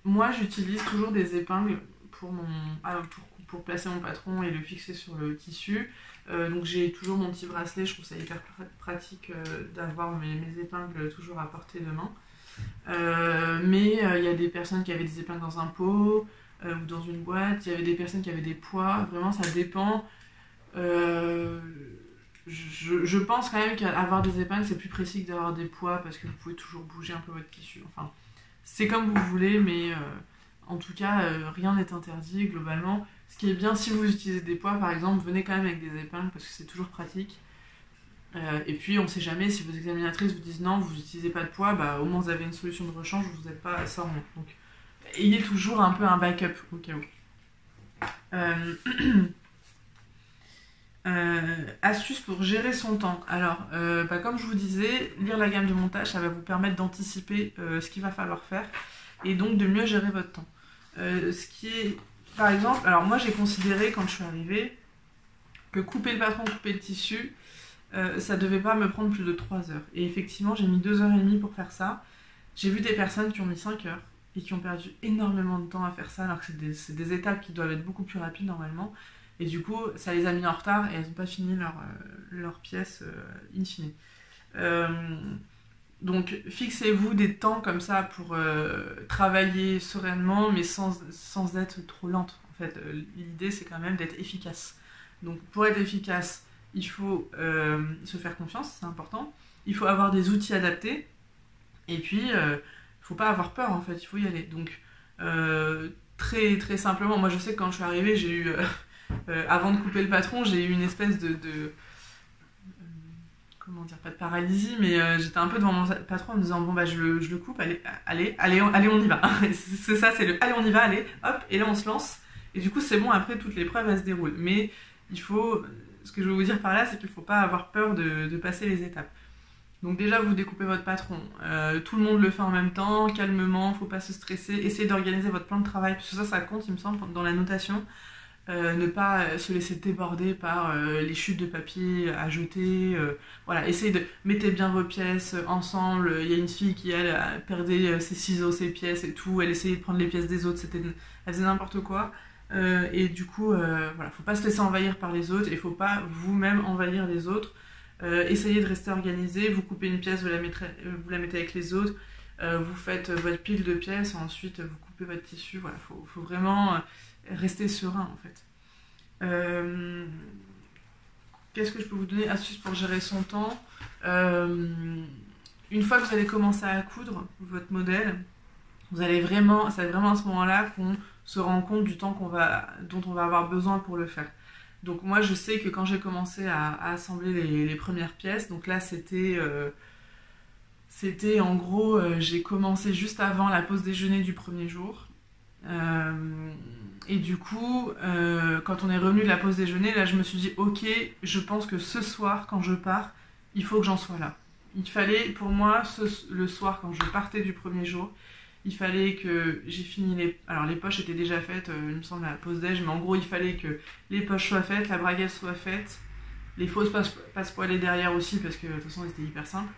Moi j'utilise toujours des épingles pour placer mon patron et le fixer sur le tissu. Donc j'ai toujours mon petit bracelet, je trouve ça hyper pratique d'avoir mes épingles toujours à portée de main. Mais il y a des personnes qui avaient des épingles dans un pot ou dans une boîte, il y avait des personnes qui avaient des poids, vraiment ça dépend. Je pense quand même qu'avoir des épingles c'est plus précis que d'avoir des poids parce que vous pouvez toujours bouger un peu votre tissu. Enfin, c'est comme vous voulez, mais en tout cas, rien n'est interdit globalement. Ce qui est bien, si vous utilisez des poids par exemple, venez quand même avec des épingles parce que c'est toujours pratique. Et puis on ne sait jamais, si vos examinatrices vous disent non, vous n'utilisez pas de poids, bah, au moins vous avez une solution de rechange, vous n'êtes pas sans rien. Donc ayez toujours un peu un backup au cas où. Astuce pour gérer son temps. Alors, comme je vous disais, lire la gamme de montage, ça va vous permettre d'anticiper ce qu'il va falloir faire et donc de mieux gérer votre temps. Ce qui est, par exemple, alors moi j'ai considéré quand je suis arrivée que couper le patron, couper le tissu, ça devait pas me prendre plus de 3 heures. Et effectivement, j'ai mis 2h30 pour faire ça. J'ai vu des personnes qui ont mis 5 heures et qui ont perdu énormément de temps à faire ça, alors que c'est des étapes qui doivent être beaucoup plus rapides normalement. Et du coup, ça les a mis en retard et elles n'ont pas fini leur pièce in fine. Donc, fixez-vous des temps comme ça pour travailler sereinement, mais sans être trop lente. En fait, l'idée, c'est quand même d'être efficace. Donc, pour être efficace, il faut se faire confiance, c'est important. Il faut avoir des outils adaptés. Et puis, il ne faut pas avoir peur, en fait, il faut y aller. Donc, très, très simplement, moi, je sais que quand je suis arrivée, j'ai eu... avant de couper le patron, j'ai eu une espèce de comment dire, pas de paralysie, mais j'étais un peu devant mon patron en me disant bon bah je le coupe, allez on y va. C'est ça, c'est le allez on y va, allez, hop, et là on se lance. Et du coup c'est bon, après toute l'épreuve elle se déroule. Mais il faut, ce que je veux vous dire par là, c'est qu'il faut pas avoir peur de passer les étapes. Donc déjà vous découpez votre patron, tout le monde le fait en même temps, calmement, faut pas se stresser, essayez d'organiser votre plan de travail, parce que ça compte il me semble dans la notation. Ne pas se laisser déborder par les chutes de papier à jeter. Voilà, essayez de mettez bien vos pièces ensemble. Il y a une fille qui, elle, perdait ses ciseaux, ses pièces et tout. Elle essayait de prendre les pièces des autres. Elle faisait n'importe quoi. Et du coup, voilà, faut pas se laisser envahir par les autres et faut pas vous-même envahir les autres. Essayez de rester organisé. Vous coupez une pièce, vous la mettez avec les autres. Vous faites votre pile de pièces. Ensuite, vous coupez votre tissu. Voilà, faut vraiment... rester serein en fait. Qu'est-ce que je peux vous donner? Astuce pour gérer son temps. Une fois que vous allez commencer à coudre votre modèle, ça va être vraiment à ce moment-là qu'on se rend compte du temps dont on va avoir besoin pour le faire. Donc moi je sais que quand j'ai commencé à assembler les premières pièces, donc là c'était en gros, j'ai commencé juste avant la pause déjeuner du premier jour. Et du coup, quand on est revenu de la pause déjeuner, là je me suis dit ok, je pense que ce soir quand je pars, il faut que j'en sois là. il fallait, pour moi, le soir, quand je partais du premier jour, il fallait que j'ai fini les... Alors les poches étaient déjà faites, il me semble, à la pause déj, mais en gros, il fallait que les poches soient faites, la braguette soit faite, les fausses passe-poilées derrière aussi, parce que de toute façon, c'était hyper simple.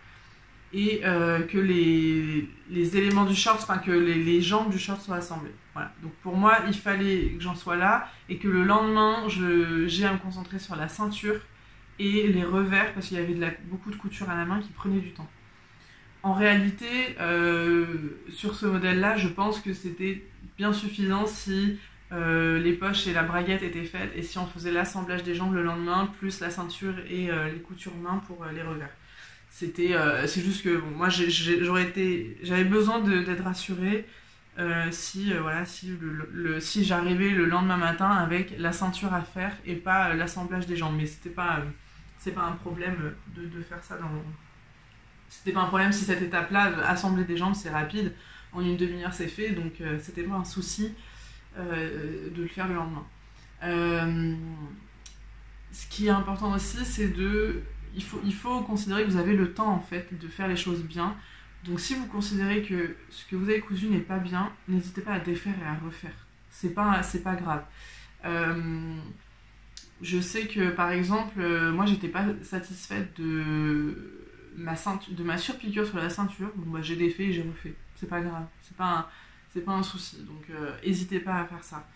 Et que les éléments du short, enfin que les jambes du short soient assemblées. Voilà. Donc pour moi, il fallait que j'en sois là et que le lendemain, j'ai à me concentrer sur la ceinture et les revers parce qu'il y avait beaucoup de couture à la main qui prenait du temps. En réalité, sur ce modèle-là, je pense que c'était bien suffisant si les poches et la braguette étaient faites et si on faisait l'assemblage des jambes le lendemain, plus la ceinture et les coutures main pour les revers. C'est juste que bon, moi j'avais besoin d'être rassurée si j'arrivais le lendemain matin avec la ceinture à faire et pas l'assemblage des jambes. Mais c'est pas un problème de faire ça c'était pas un problème si cette étape-là, assembler des jambes, c'est rapide. En une demi-heure, c'est fait, donc c'était pas un souci de le faire le lendemain. Ce qui est important aussi, c'est il faut considérer que vous avez le temps en fait de faire les choses bien. Donc si vous considérez que ce que vous avez cousu n'est pas bien, n'hésitez pas à défaire et à refaire. C'est pas grave. Je sais que par exemple, moi j'étais pas satisfaite de ma surpiqûre sur la ceinture. Bon bah j'ai défait et j'ai refait. C'est pas grave. C'est pas un souci. Donc n'hésitez pas à faire ça.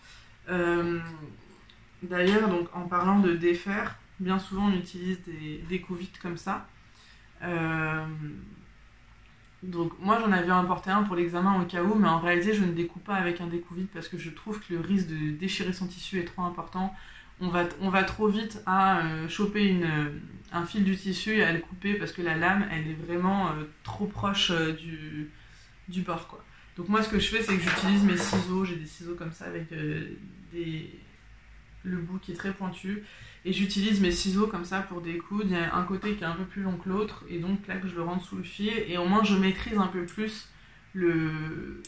D'ailleurs, donc en parlant de défaire, bien souvent on utilise des découvites comme ça. Donc moi j'en avais importé un pour l'examen au cas où, mais en réalité je ne découpe pas avec un découvite parce que je trouve que le risque de déchirer son tissu est trop important. On va trop vite à choper un fil du tissu et à le couper parce que la lame elle est vraiment trop proche du bord quoi. Donc moi ce que je fais c'est que j'utilise mes ciseaux, j'ai des ciseaux comme ça avec le bout qui est très pointu et j'utilise mes ciseaux comme ça pour découdre. Il y a un côté qui est un peu plus long que l'autre et donc là que je le rentre sous le fil et au moins je maîtrise un peu plus le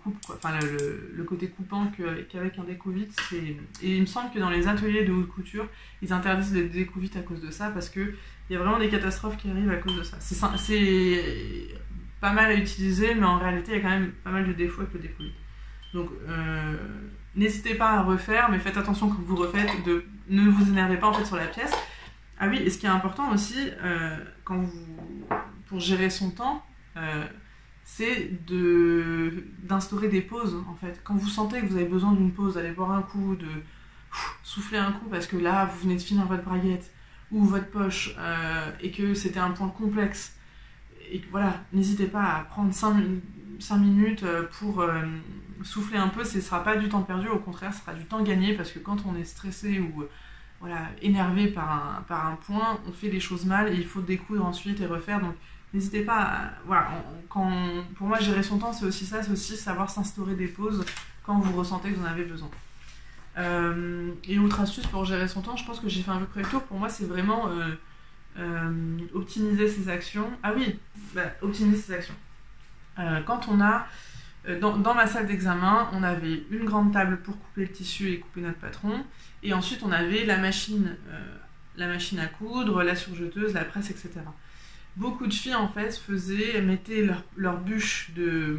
coupe quoi. Enfin le côté coupant qu'avec un découvite. Et il me semble que dans les ateliers de haute couture ils interdisent les découvites à cause de ça parce que il y a vraiment des catastrophes qui arrivent à cause de ça. C'est pas mal à utiliser mais en réalité il y a quand même pas mal de défauts avec le découvite. Donc n'hésitez pas à refaire, mais faites attention quand vous refaites, ne vous énervez pas en fait sur la pièce. Ah oui, et ce qui est important aussi, pour gérer son temps, c'est d'instaurer des pauses en fait. Quand vous sentez que vous avez besoin d'une pause, d'aller boire un coup, de souffler un coup parce que là vous venez de finir votre braguette ou votre poche et que c'était un point complexe, et que voilà, n'hésitez pas à prendre 5 minutes pour souffler un peu. Ce ne sera pas du temps perdu, au contraire, ce sera du temps gagné parce que quand on est stressé ou énervé par un point, on fait les choses mal et il faut découdre ensuite et refaire. Donc n'hésitez pas pour moi gérer son temps c'est aussi ça, c'est aussi savoir s'instaurer des pauses quand vous ressentez que vous en avez besoin. Et autre astuce pour gérer son temps, je pense que j'ai fait un peu près le tour. Pour moi c'est vraiment optimiser ses actions. Ah oui, optimiser ses actions. Quand on a dans ma salle d'examen, on avait une grande table pour couper le tissu et couper notre patron, et ensuite on avait la machine à coudre, la surjeteuse, la presse, etc. Beaucoup de filles en fait mettaient leur bûche de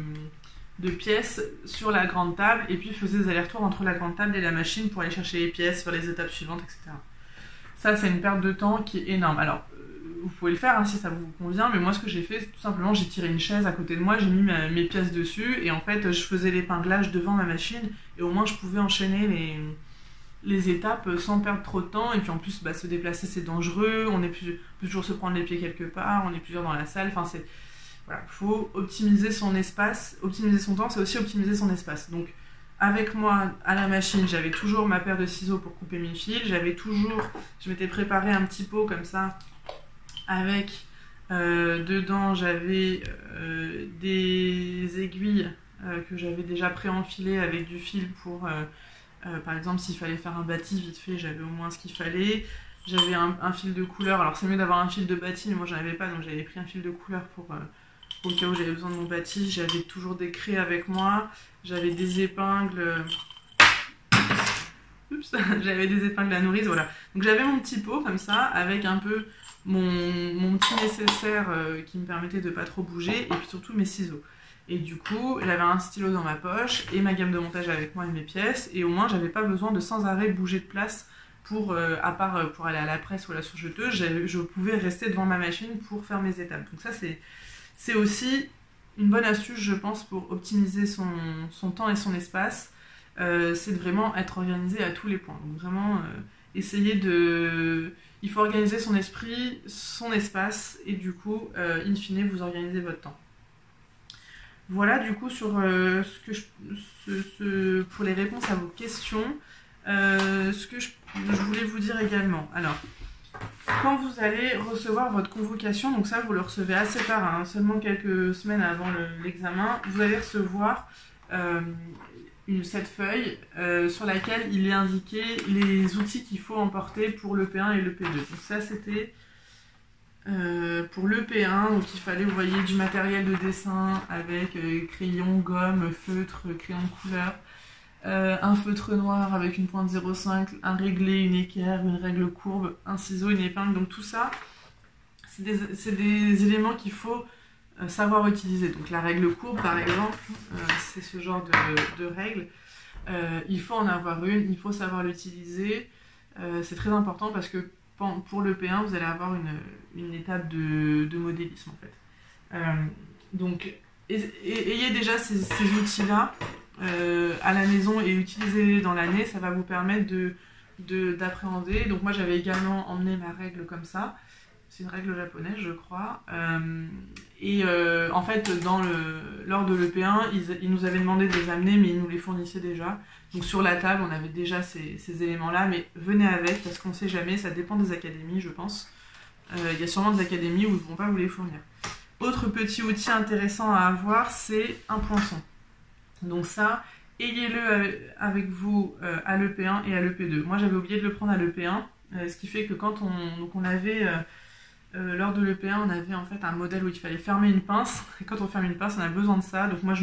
pièces sur la grande table et puis faisaient des allers-retours entre la grande table et la machine pour aller chercher les pièces, faire les étapes suivantes, etc. Ça c'est une perte de temps qui est énorme. Alors vous pouvez le faire si ça vous convient, mais moi ce que j'ai fait, tout simplement, j'ai tiré une chaise à côté de moi, j'ai mis mes pièces dessus, et en fait je faisais l'épinglage devant ma machine, et au moins je pouvais enchaîner les étapes sans perdre trop de temps, et puis en plus se déplacer c'est dangereux, on peut toujours se prendre les pieds quelque part, on est plusieurs dans la salle, faut optimiser son espace, optimiser son temps, c'est aussi optimiser son espace. Donc avec moi à la machine, j'avais toujours ma paire de ciseaux pour couper mes fils, je m'étais préparé un petit pot comme ça, avec dedans j'avais des aiguilles que j'avais déjà préenfilées avec du fil pour par exemple s'il fallait faire un bâti vite fait, j'avais au moins ce qu'il fallait. J'avais un fil de couleur, alors c'est mieux d'avoir un fil de bâti, mais moi j'en avais pas, donc j'avais pris un fil de couleur pour au cas où j'avais besoin de mon bâti. J'avais toujours des craies avec moi, j'avais des épingles j'avais des épingles à nourrice, voilà. Donc j'avais mon petit pot comme ça, avec un peu mon petit nécessaire qui me permettait de pas trop bouger, et puis surtout mes ciseaux. Et du coup, j'avais un stylo dans ma poche, et ma gamme de montage avec moi et mes pièces, et au moins j'avais pas besoin de sans arrêt bouger de place pour, à part pour aller à la presse ou à la surjeteuse, je pouvais rester devant ma machine pour faire mes étapes. Donc ça, c'est aussi une bonne astuce, je pense, pour optimiser son temps et son espace. C'est de vraiment être organisé à tous les points. Donc vraiment, essayer de... Il faut organiser son esprit, son espace, et du coup, in fine, vous organisez votre temps. Voilà, du coup, sur pour les réponses à vos questions, ce que je voulais vous dire également. Alors, quand vous allez recevoir votre convocation, donc ça, vous le recevez assez tard, hein, seulement quelques semaines avant l'examen, vous allez recevoir cette feuille sur laquelle il est indiqué les outils qu'il faut emporter pour le P1 et le P2. Donc ça, c'était pour le P1, donc il fallait, vous voyez, du matériel de dessin avec crayon, gomme, feutre, crayon de couleur, un feutre noir avec une pointe 0,5, un réglé, une équerre, une règle courbe, un ciseau, une épingle. Donc tout ça, c'est des éléments qu'il faut savoir utiliser. Donc la règle courbe, par exemple, c'est ce genre de règle. Il faut en avoir une, il faut savoir l'utiliser. C'est très important parce que pour le P1, vous allez avoir une étape de modélisme, en fait. Donc, ayez déjà ces outils-là à la maison et utilisez-les dans l'année. Ça va vous permettre d'appréhender. Donc moi, j'avais également emmené ma règle comme ça. C'est une règle japonaise, je crois. En fait, lors de l'EP1, ils nous avaient demandé de les amener, mais ils nous les fournissaient déjà. Donc sur la table, on avait déjà ces éléments-là, mais venez avec, parce qu'on ne sait jamais, ça dépend des académies, je pense. Il y a sûrement des académies où ils ne vont pas vous les fournir. Autre petit outil intéressant à avoir, c'est un poinçon. Donc ça, ayez-le avec vous à l'EP1 et à l'EP2. Moi, j'avais oublié de le prendre à l'EP1, ce qui fait que quand on avait... lors de l'EP1, on avait en fait un modèle où il fallait fermer une pince. Et quand on ferme une pince, on a besoin de ça. Donc moi,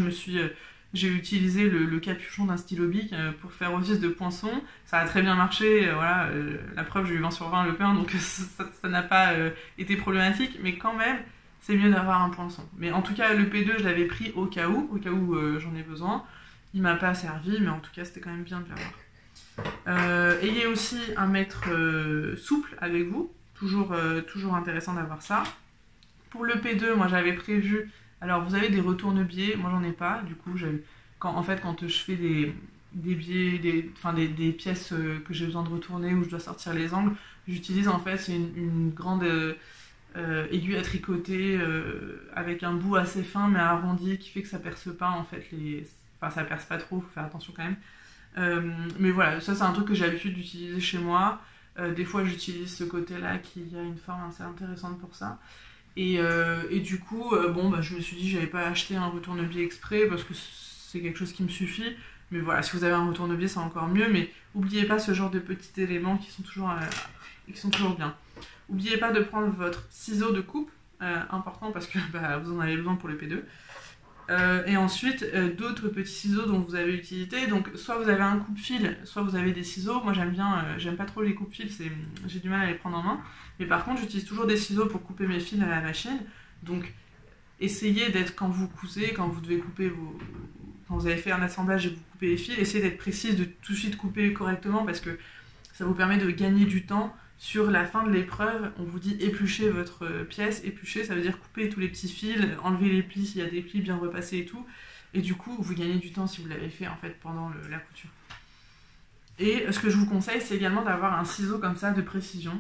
j'ai utilisé le capuchon d'un stylo bic pour faire office de poinçon. Ça a très bien marché. Voilà, la preuve, j'ai eu 20 sur 20 à l'EP1, donc ça n'a pas été problématique. Mais quand même, c'est mieux d'avoir un poinçon. Mais en tout cas, l'EP2, je l'avais pris au cas où j'en ai besoin. Il m'a pas servi, mais en tout cas, c'était quand même bien de l'avoir. Ayez aussi un mètre souple avec vous. Toujours intéressant d'avoir ça. Pour le P2, moi j'avais prévu... Alors vous avez des retourne-biais, moi j'en ai pas. Du coup, quand je fais des biais, des pièces que j'ai besoin de retourner où je dois sortir les angles, j'utilise en fait une grande aiguille à tricoter avec un bout assez fin mais arrondi qui fait que ça perce pas en fait ça perce pas trop, faut faire attention quand même. Mais voilà, ça c'est un truc que j'ai l'habitude d'utiliser chez moi. Des fois j'utilise ce côté-là qui a une forme assez intéressante pour ça. Et du coup, je me suis dit j'avais pas acheté un retourne-biais exprès parce que c'est quelque chose qui me suffit. Mais voilà, si vous avez un retourne-biais, c'est encore mieux. Mais n'oubliez pas ce genre de petits éléments qui sont toujours bien. N'oubliez pas de prendre votre ciseau de coupe, important parce que vous en avez besoin pour le P2. Et ensuite, d'autres petits ciseaux dont vous avez utilité. Donc, soit vous avez un coupe-fil, soit vous avez des ciseaux. Moi, j'aime pas trop les coupe-fils, j'ai du mal à les prendre en main. Mais par contre, j'utilise toujours des ciseaux pour couper mes fils à la machine. Donc, essayez d'être, quand vous cousez, quand vous devez couper quand vous avez fait un assemblage et vous coupez les fils, essayez d'être précise, de tout de suite couper correctement parce que ça vous permet de gagner du temps. Sur la fin de l'épreuve, on vous dit épluchez votre pièce. Éplucher, ça veut dire couper tous les petits fils, enlever les plis s'il y a des plis, bien repasser et tout. Et du coup, vous gagnez du temps si vous l'avez fait en fait pendant la couture. Et ce que je vous conseille, c'est également d'avoir un ciseau comme ça de précision.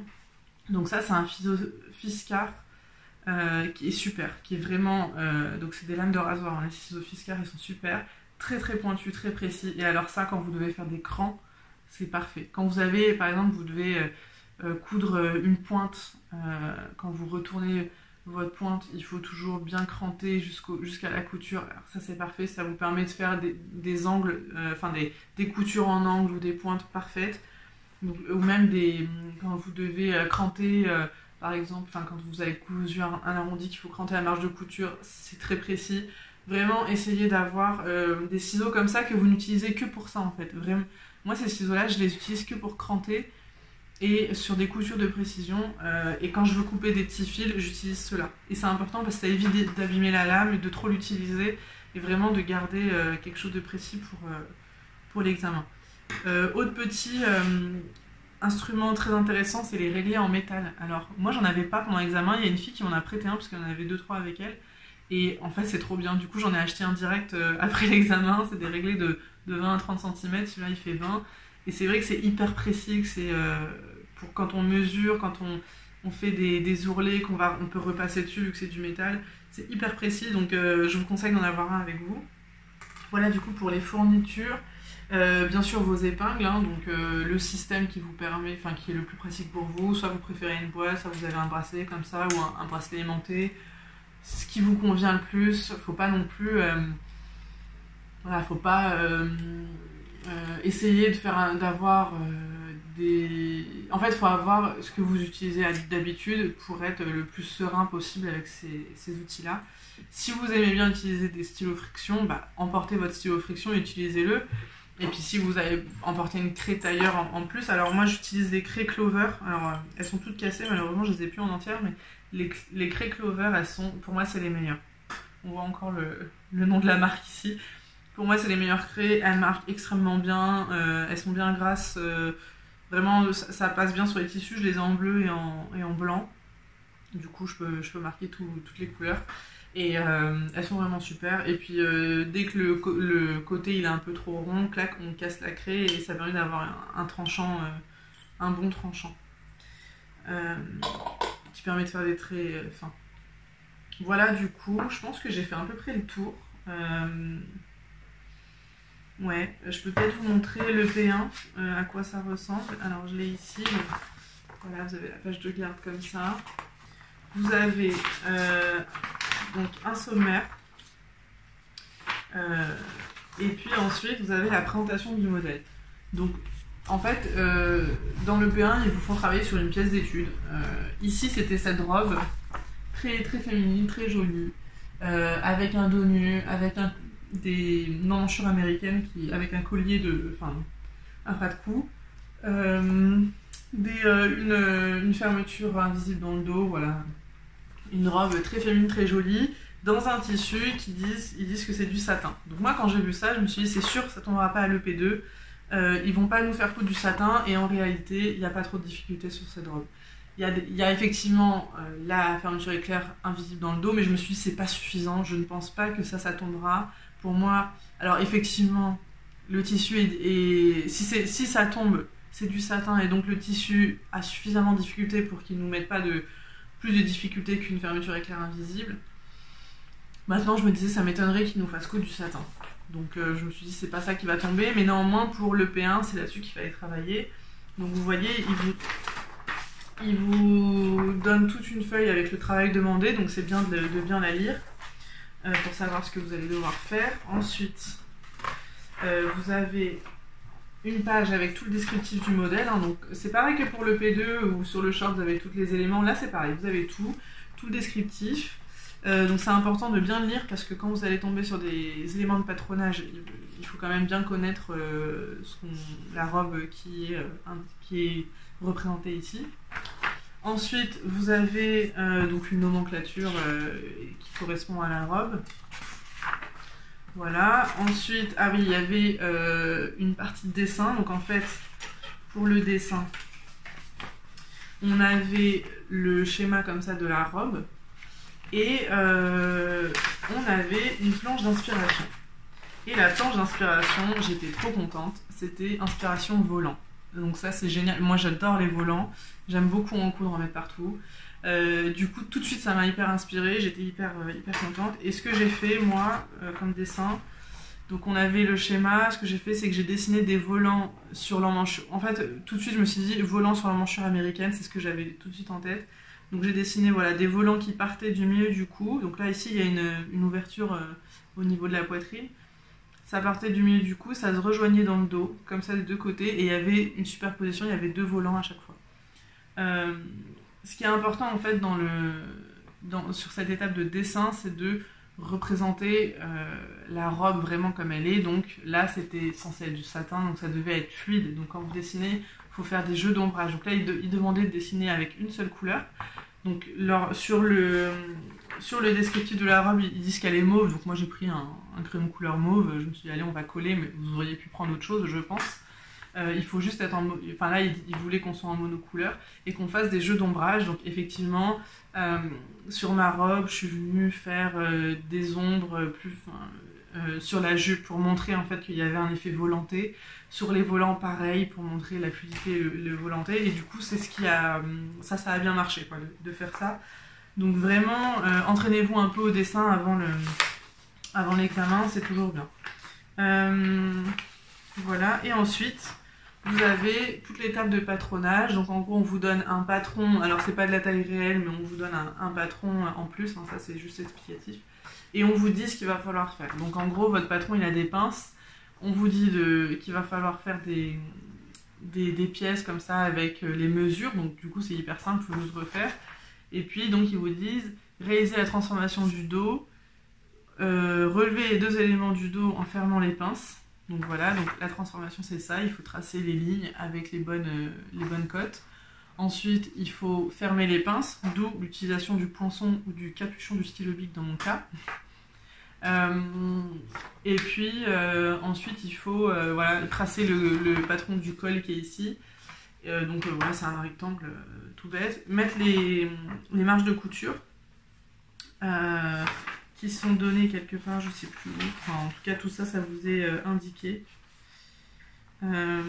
Donc ça, c'est un ciseau Fiskars qui est super, qui est vraiment... donc c'est des lames de rasoir, hein. Les ciseaux Fiskars, ils sont super, très très pointus, très précis. Et alors ça, quand vous devez faire des crans, c'est parfait. Quand vous avez, par exemple, vous devez... coudre une pointe, quand vous retournez votre pointe, il faut toujours bien cranter jusqu'à la couture. Alors ça c'est parfait, ça vous permet de faire des angles, des coutures en angle ou des pointes parfaites. Donc, ou même quand vous devez cranter, par exemple, quand vous avez cousu un arrondi qu'il faut cranter la marge de couture, c'est très précis. Vraiment, essayez d'avoir des ciseaux comme ça que vous n'utilisez que pour ça en fait. Vraiment, moi ces ciseaux-là, je les utilise que pour cranter. et sur des coutures de précision. Et quand je veux couper des petits fils, j'utilise cela. Et c'est important parce que ça évite d'abîmer la lame, de trop l'utiliser, et vraiment de garder quelque chose de précis pour l'examen. Autre petit instrument très intéressant, c'est les réglés en métal. Alors moi j'en avais pas pendant l'examen, il y a une fille qui m'en a prêté un parce qu'elle en avait 2-3 avec elle. Et en fait c'est trop bien, du coup j'en ai acheté un direct après l'examen, c'est des réglés de 20 à 30 cm, celui-là il fait 20. Et c'est vrai que c'est hyper précis, que c'est pour quand on mesure, quand on fait des ourlets, on peut repasser dessus vu que c'est du métal. C'est hyper précis, donc je vous conseille d'en avoir un avec vous. Voilà du coup pour les fournitures. Bien sûr vos épingles, hein, donc le système qui vous permet, enfin qui est le plus pratique pour vous, soit vous préférez une boîte, soit vous avez un bracelet comme ça, ou un bracelet aimanté, ce qui vous convient le plus. Faut pas non plus, voilà, faut pas essayer d'avoir des... En fait, faut avoir ce que vous utilisez d'habitude pour être le plus serein possible avec ces outils-là. Si vous aimez bien utiliser des stylos friction, bah, emportez votre stylo friction et utilisez-le. Et puis si vous avez emporté une craie tailleur en plus, alors moi j'utilise des craies Clover, alors elles sont toutes cassées, malheureusement je les ai plus en entière, mais les craies Clover, pour moi c'est les meilleures. On voit encore le nom de la marque ici. Pour moi c'est les meilleures craies, elles marquent extrêmement bien, elles sont bien grasses, vraiment ça passe bien sur les tissus, je les ai en bleu et en blanc. Du coup je peux marquer toutes les couleurs. Et elles sont vraiment super. Et puis dès que le côté il est un peu trop rond, clac, on casse la craie et ça permet d'avoir un tranchant, un bon tranchant qui permet de faire des traits fins. Voilà, du coup je pense que j'ai fait à peu près le tour. Ouais, je peux peut-être vous montrer le P1, à quoi ça ressemble. Alors je l'ai ici, donc, voilà, vous avez la page de garde comme ça. Vous avez donc un sommaire, et puis ensuite vous avez la présentation du modèle. Donc en fait dans le P1 ils vous font travailler sur une pièce d'étude. Ici c'était cette robe très, très féminine, très jolie, avec un dos nu, avec des manchures américaines avec un collier un ras de cou, une fermeture invisible dans le dos, voilà. Une robe très féminine, très jolie, dans un tissu ils disent que c'est du satin. Donc moi quand j'ai vu ça, je me suis dit c'est sûr que ça tombera pas à l'EP2, ils vont pas nous faire foutre du satin, et en réalité il n'y a pas trop de difficultés sur cette robe. Il y a effectivement la fermeture éclair invisible dans le dos, mais je me suis dit c'est pas suffisant, je ne pense pas que ça tombera. Pour moi, alors effectivement le tissu si ça tombe, c'est du satin, et donc le tissu a suffisamment de difficultés pour qu'ils nous mettent pas plus de difficultés qu'une fermeture éclair invisible. Maintenant je me disais ça m'étonnerait qu'ils nous fassent que du satin. Donc je me suis dit c'est pas ça qui va tomber, mais néanmoins pour le P1 c'est là-dessus qu'il fallait travailler. Donc vous voyez, il vous donne toute une feuille avec le travail demandé, donc c'est bien de bien la lire pour savoir ce que vous allez devoir faire. Ensuite vous avez une page avec tout le descriptif du modèle, hein, donc c'est pareil que pour le P2 ou sur le short vous avez tous les éléments, là c'est pareil, vous avez tout le descriptif, donc c'est important de bien le lire parce que quand vous allez tomber sur des éléments de patronage, il faut quand même bien connaître la robe qui est représentée ici. Ensuite vous avez donc une nomenclature qui correspond à la robe. Voilà, ensuite, ah oui, il y avait une partie de dessin, donc en fait, pour le dessin, on avait le schéma comme ça de la robe, et on avait une planche d'inspiration. Et la planche d'inspiration, j'étais trop contente, c'était inspiration volant. Donc ça c'est génial, moi j'adore les volants, j'aime beaucoup en coudre, en mettre partout. Du coup tout de suite ça m'a hyper inspirée, j'étais hyper contente. Et ce que j'ai fait moi comme dessin, donc on avait le schéma, ce que j'ai fait c'est que j'ai dessiné des volants sur l'emmanchure. En fait tout de suite je me suis dit volant sur l'emmanchure américaine, c'est ce que j'avais tout de suite en tête. Donc j'ai dessiné voilà, des volants qui partaient du milieu du cou, donc là ici il y a une ouverture au niveau de la poitrine. Ça partait du milieu du cou, ça se rejoignait dans le dos, comme ça des deux côtés, et il y avait une superposition, il y avait deux volants à chaque fois. Ce qui est important en fait sur cette étape de dessin, c'est de représenter la robe vraiment comme elle est. Donc là c'était censé être du satin, donc ça devait être fluide. Donc quand vous dessinez, il faut faire des jeux d'ombrage. Donc là il demandait de dessiner avec une seule couleur. Donc sur le descriptif de la robe, ils disent qu'elle est mauve. Donc moi j'ai pris un crayon couleur mauve. Je me suis dit allez on va coller, mais vous auriez pu prendre autre chose je pense. Il faut juste être enfin là il voulait qu'on soit en monocouleur et qu'on fasse des jeux d'ombrage. Donc effectivement sur ma robe je suis venue faire des ombres plus sur la jupe pour montrer en fait qu'il y avait un effet volanté, sur les volants pareil pour montrer la fluidité, le volanté, et du coup c'est ce qui a ça a bien marché quoi, de faire ça. Donc vraiment entraînez-vous un peu au dessin avant l'examen, c'est toujours bien. Voilà, et ensuite vous avez toute l'étape de patronage. Donc en gros on vous donne un patron, alors c'est pas de la taille réelle mais on vous donne un patron en plus, hein, ça c'est juste explicatif, et on vous dit ce qu'il va falloir faire. Donc en gros votre patron il a des pinces, on vous dit qu'il va falloir faire des pièces comme ça avec les mesures, donc du coup c'est hyper simple, il faut juste refaire. Et puis donc ils vous disent réaliser la transformation du dos, relever les 2 éléments du dos en fermant les pinces. Donc voilà, donc la transformation c'est ça, il faut tracer les lignes avec les bonnes cotes. Ensuite il faut fermer les pinces, d'où l'utilisation du poinçon ou du capuchon du stylo bic dans mon cas. Et puis ensuite il faut voilà, tracer le patron du col qui est ici. Donc voilà, c'est un rectangle tout bête. Mettre les marges de couture qui sont données quelque part, je sais plus où. Enfin, en tout cas tout ça vous est indiqué. Je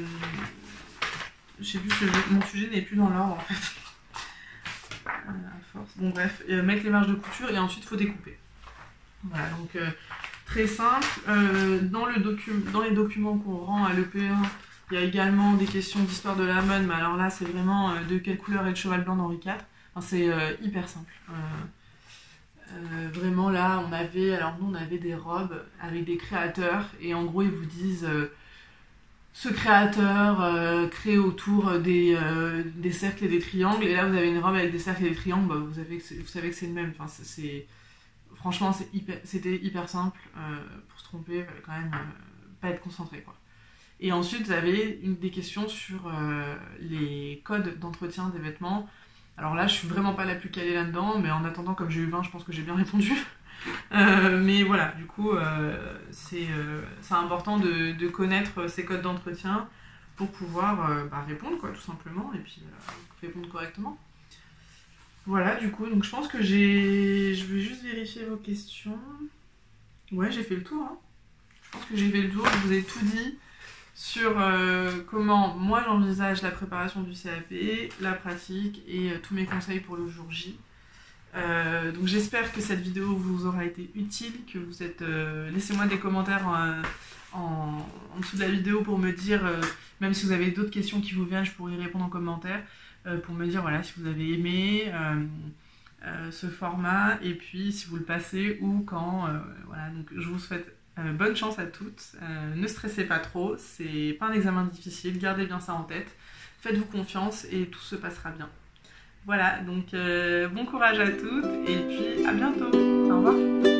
sais plus, mon sujet n'est plus dans l'ordre en fait. À force. Bon bref, mettre les marges de couture et ensuite il faut découper. Voilà, donc très simple. Dans les documents qu'on rend à l'EP1, il y a également des questions d'histoire de la mode, mais alors là c'est vraiment de quelle couleur est le cheval blanc d'Henri IV. Enfin, c'est hyper simple. Vraiment là on avait des robes avec des créateurs et en gros ils vous disent ce créateur crée autour des cercles et des triangles, et là vous avez une robe avec des cercles et des triangles, bah, vous savez que c'est le même. Enfin, franchement c'était hyper simple, pour se tromper il fallait quand même pas être concentré quoi. Et ensuite vous avez des questions sur les codes d'entretien des vêtements. Alors là je suis vraiment pas la plus calée là-dedans, mais en attendant comme j'ai eu 20 je pense que j'ai bien répondu. Mais voilà, du coup c'est important de connaître ces codes d'entretien pour pouvoir répondre quoi, tout simplement, et puis répondre correctement. Voilà, du coup, donc je pense que je vais juste vérifier vos questions. Ouais, j'ai fait le tour, hein. Je pense que j'ai fait le tour, je vous ai tout dit sur comment moi j'envisage la préparation du CAP, la pratique et tous mes conseils pour le jour J. Donc j'espère que cette vidéo vous aura été utile, que vous êtes... laissez-moi des commentaires en dessous de la vidéo pour me dire, même si vous avez d'autres questions qui vous viennent, je pourrais y répondre en commentaire, pour me dire voilà, si vous avez aimé ce format, et puis si vous le passez ou quand. Voilà, donc je vous souhaite bonne chance à toutes, ne stressez pas trop, c'est pas un examen difficile, gardez bien ça en tête, faites-vous confiance et tout se passera bien. Voilà, donc bon courage à toutes et puis à bientôt, au revoir.